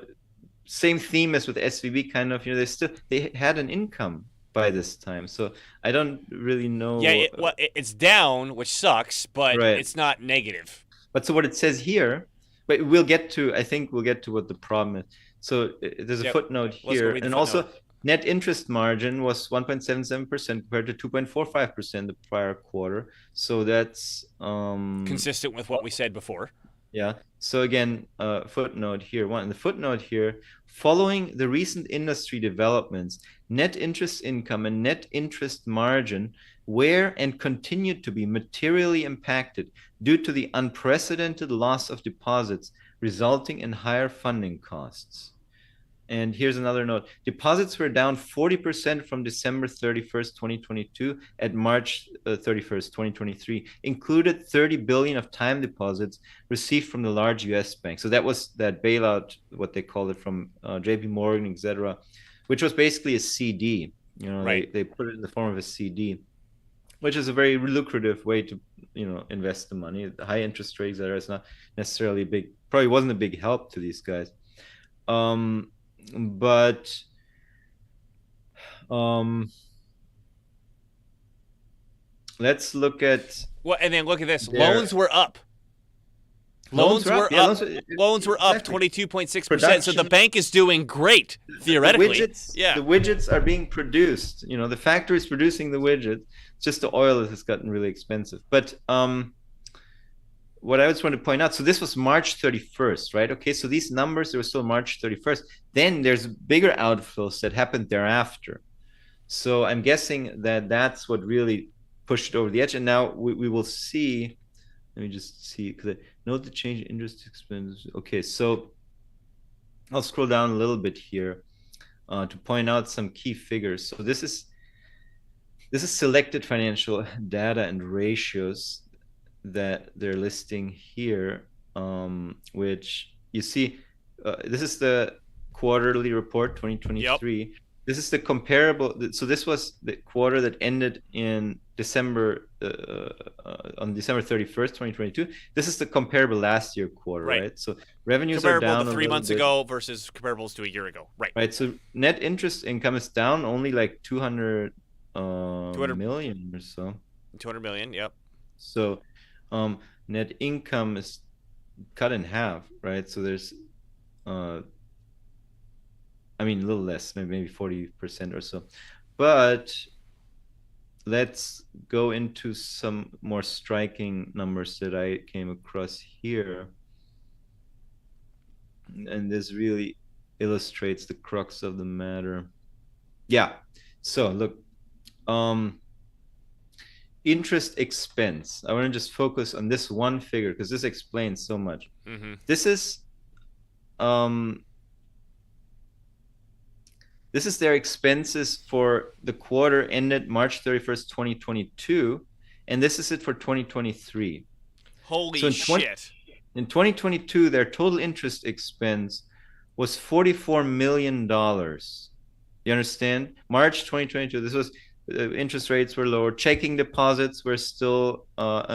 Speaker 2: same theme as with SVB kind of, you know, they had an income by this time. So I don't really know.
Speaker 1: Yeah, it's down, which sucks, but it's not negative.
Speaker 2: But so what it says here, but I think we'll get to what the problem is. So there's a
Speaker 1: Yep.
Speaker 2: footnote
Speaker 1: Let's go
Speaker 2: here,
Speaker 1: read the
Speaker 2: and also
Speaker 1: footnote.
Speaker 2: net interest margin was 1.77% compared to 2.45% the prior quarter. So that's
Speaker 1: Consistent with what we said before.
Speaker 2: yeah. So again, footnote here. The footnote here, following the recent industry developments, net interest income and net interest margin were and continued to be materially impacted due to the unprecedented loss of deposits resulting in higher funding costs. And here's another note. Deposits were down 40% from December 31st, 2022 at March 31st, 2023, included 30 billion of time deposits received from the large US bank. So that was that bailout, what they called it, from JP Morgan, etc., which was basically a CD. You know,
Speaker 1: Right.
Speaker 2: they put it in the form of a CD, which is a very lucrative way to, invest the money. The high interest rates, etc., is not necessarily big, probably wasn't a big help to these guys. But let's look at
Speaker 1: And then look at this.
Speaker 2: their-
Speaker 1: Loans were up. Loans were up.
Speaker 2: Yeah,
Speaker 1: Loans were up
Speaker 2: exactly.
Speaker 1: 22.6%. So the
Speaker 2: Production-
Speaker 1: bank is doing great theoretically.
Speaker 2: The widgets are being produced. The factory is producing the widget. It's just the oil that has gotten really expensive. But what I just want to point out, so this was March 31st, right? Okay, so these numbers, they were still March 31st. Then there's bigger outflows that happened thereafter. So I'm guessing that that's what really pushed it over the edge. And now we will see, let me just see, because note the change in interest expense. Okay, so I'll scroll down a little bit here to point out some key figures. So this is selected financial data and ratios that they're listing here, which you see, this is the quarterly report 2023. Yep. This is the comparable. So this was the quarter that ended in December, on December 31st, 2022. This is the comparable last year quarter, right? So revenues are down
Speaker 1: to 3 months ago versus comparables to a year ago, right?
Speaker 2: Right. So net interest income is down only like 200 million or so.
Speaker 1: 200 million, yep.
Speaker 2: So net income is cut in half, right? So there's a little less, maybe 40% or so. But let's go into some more striking numbers that I came across here. And this really illustrates the crux of the matter. Yeah. So look, interest expense. I want to just focus on this one figure because this explains so much. Mm-hmm. This is their expenses for the quarter ended March 31st, 2022, and this is it for 2023.
Speaker 1: Holy shit.
Speaker 2: In 2022, their total interest expense was $44 million. You understand? March 2022, this was interest rates were lower. Checking deposits were still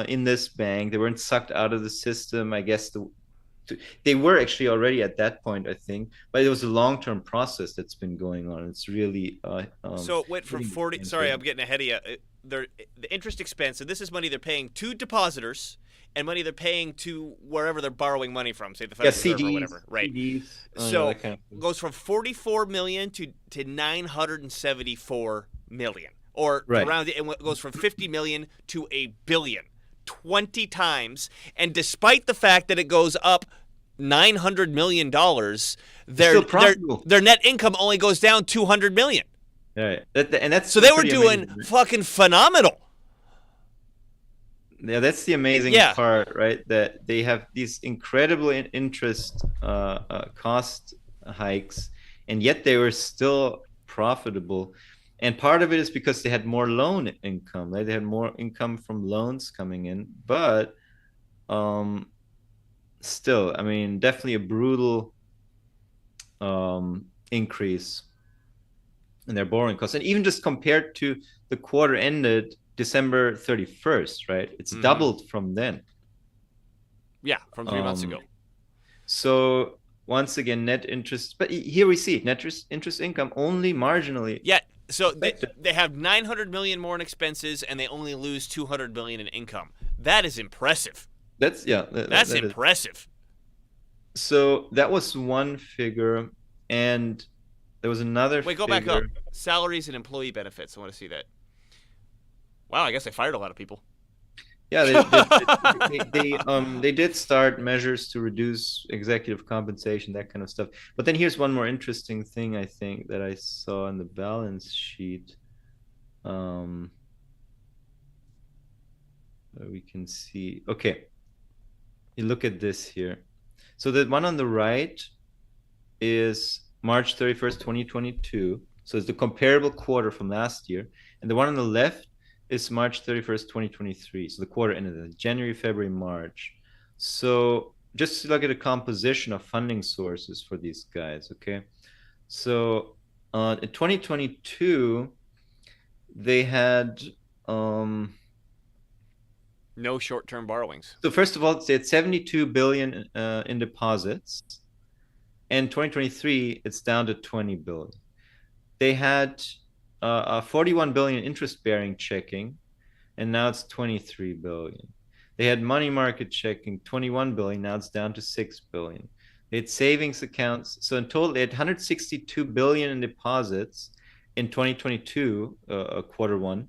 Speaker 2: in this bank. They weren't sucked out of the system. I guess they were actually already at that point, I think. But it was a long-term process that's been going on. It's really
Speaker 1: so it went from 40. Sorry, I'm getting ahead of you. The interest expense, and this is money they're paying to depositors and money they're paying to wherever they're borrowing money from, say the Federal Reserve or whatever, right?
Speaker 2: CDs,
Speaker 1: so goes from 44 million to 974 million, or around it, and it goes from 50 million to $1 billion, 20 times. And despite the fact that it goes up $900 million, their net income only goes down $200 million.
Speaker 2: Right, and that's
Speaker 1: so they were doing amazing, fucking phenomenal.
Speaker 2: Yeah, that's the amazing part, right? That they have these incredible interest cost hikes, and yet they were still profitable. And part of it is because they had more loan income, right? They had more income from loans coming in, but still, definitely a brutal increase in their borrowing costs. And even just compared to the quarter ended December 31st, right? It's doubled from then.
Speaker 1: Yeah, from 3 months ago.
Speaker 2: So once again, net interest, but here we see net interest income only marginally.
Speaker 1: Yeah, so they have 900 million more in expenses, and they only lose 200 million in income. That is impressive.
Speaker 2: That's
Speaker 1: impressive.
Speaker 2: So that was one figure. And there was another
Speaker 1: Wait, go back up.
Speaker 2: figure.
Speaker 1: Salaries and employee benefits. I want to see that. Wow, I guess they fired a lot of people.
Speaker 2: Yeah, they did start measures to reduce executive compensation, that kind of stuff. But then here's one more interesting thing I think that I saw in the balance sheet. We can see. Okay, you look at this here. So the one on the right is March 31st, 2022. So it's the comparable quarter from last year. And the one on the left is March 31st, 2023. So the quarter ended January, February, March. So just to look at the composition of funding sources for these guys, okay? So in 2022, they had
Speaker 1: No short-term borrowings.
Speaker 2: so first of all, they had 72 billion in deposits. In 2023, it's down to 20 billion. They had 41 billion interest-bearing checking, and now it's 23 billion. They had money market checking, 21 billion, now it's down to 6 billion. They had savings accounts. So in total, they had 162 billion in deposits in 2022, quarter one.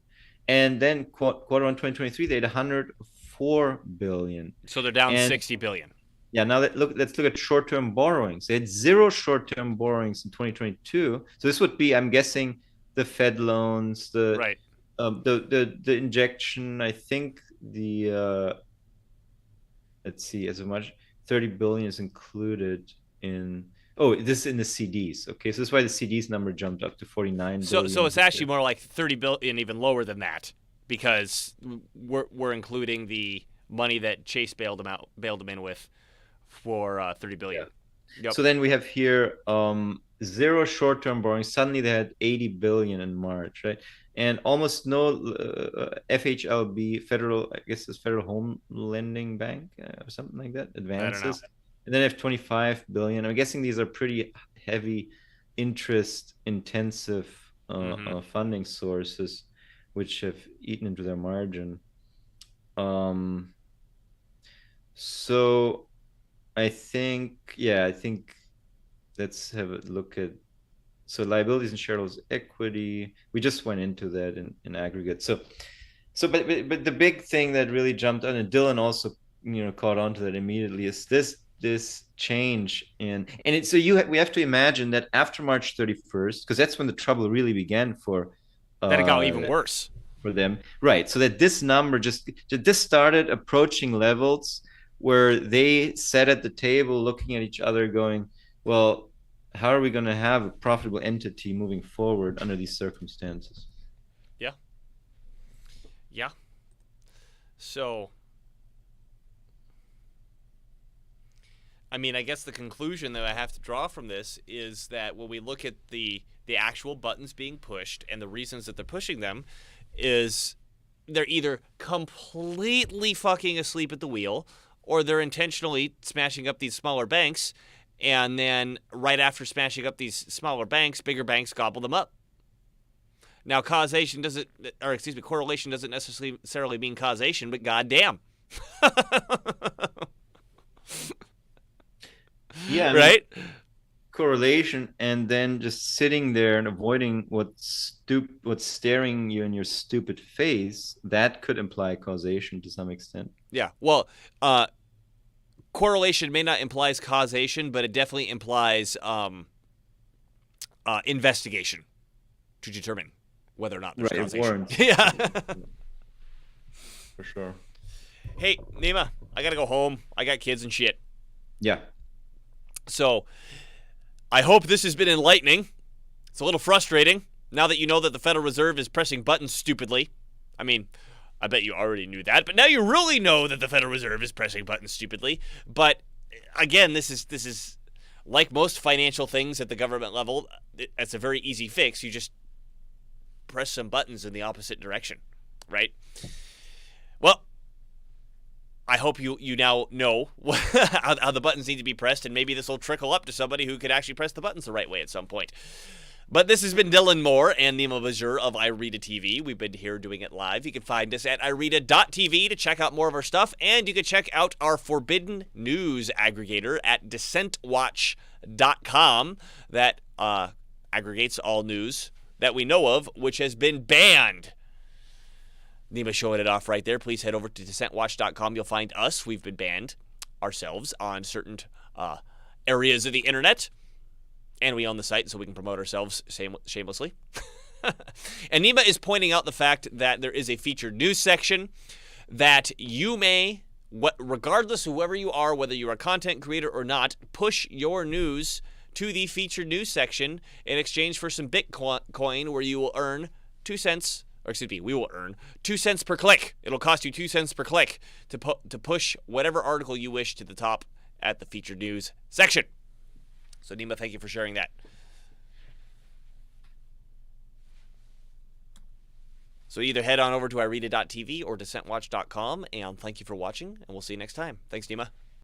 Speaker 2: And then quarter one 2023, they had 104 billion.
Speaker 1: So they're down
Speaker 2: And-
Speaker 1: 60 billion.
Speaker 2: Yeah, now let's look at short-term borrowings. They had zero short-term borrowings in 2022. So this would be, I'm guessing, the Fed loans,
Speaker 1: Right.
Speaker 2: the injection. I think let's see, as much 30 billion is included in. Oh, this is in the CDs. Okay, so that's why the CDs number jumped up to 49 billion.
Speaker 1: So it's actually more like 30 billion, even lower than that, because we're including the money that Chase bailed them in with for 30 billion. Yep.
Speaker 2: So then we have here zero short-term borrowing. Suddenly they had 80 billion in March, right? And almost no FHLB, federal, I guess it's Federal Home Lending Bank or something like that, advances. And then they have 25 billion. I'm guessing these are pretty heavy interest-intensive funding sources, which have eaten into their margin. So I think let's have a look at liabilities and shareholders' equity. We just went into that in aggregate. But the big thing that really jumped out, and Dylan also caught on to that immediately, is this change in, and it's so we have to imagine that after March 31st, because that's when the trouble really began for
Speaker 1: then it got even worse
Speaker 2: for them, right? So that this number just started approaching levels where they sat at the table looking at each other going, well, how are we going to have a profitable entity moving forward under these circumstances?
Speaker 1: Yeah. So, I mean, I guess the conclusion that I have to draw from this is that when we look at the actual buttons being pushed and the reasons that they're pushing them, is they're either completely fucking asleep at the wheel, or they're intentionally smashing up these smaller banks, and then right after smashing up these smaller banks, bigger banks gobble them up. Now, correlation doesn't necessarily mean causation, but goddamn.
Speaker 2: Yeah,
Speaker 1: right?
Speaker 2: Correlation, and then just sitting there and avoiding what's staring you in your stupid face, that could imply causation to some extent.
Speaker 1: Yeah. Well, correlation may not imply causation, but it definitely implies investigation to determine whether or not there's causation.
Speaker 2: Warrants.
Speaker 1: Yeah.
Speaker 2: For sure.
Speaker 1: Hey, Nima, I gotta go home. I got kids and shit.
Speaker 2: Yeah.
Speaker 1: So, I hope this has been enlightening. It's a little frustrating now that you know that the Federal Reserve is pressing buttons stupidly. I mean, I bet you already knew that, but now you really know that the Federal Reserve is pressing buttons stupidly. But again, this is like most financial things at the government level. It's a very easy fix. You just press some buttons in the opposite direction, right? Well, I hope you now know how the buttons need to be pressed, and maybe this will trickle up to somebody who could actually press the buttons the right way at some point. But this has been Dylan Moore and Nima Bajur of Irida TV. We've been here doing it live. You can find us at irida.tv to check out more of our stuff, and you can check out our Forbidden News aggregator at dissentwatch.com. dissentwatch.com that aggregates all news that we know of, which has been banned. Nima showing it off right there. Please head over to dissentwatch.com. You'll find us. We've been banned ourselves on certain areas of the internet. And we own the site, so we can promote ourselves shamelessly. And Nima is pointing out the fact that there is a featured news section that you may, regardless of whoever you are, whether you're a content creator or not, push your news to the featured news section in exchange for some Bitcoin, where you will earn 2 cents. Or excuse me, we will earn 2 cents per click. It'll cost you 2 cents per click to push whatever article you wish to the top at the featured news section. So Nima, thank you for sharing that. So either head on over to irida.tv or dissentwatch.com, and thank you for watching, and we'll see you next time. Thanks, Nima.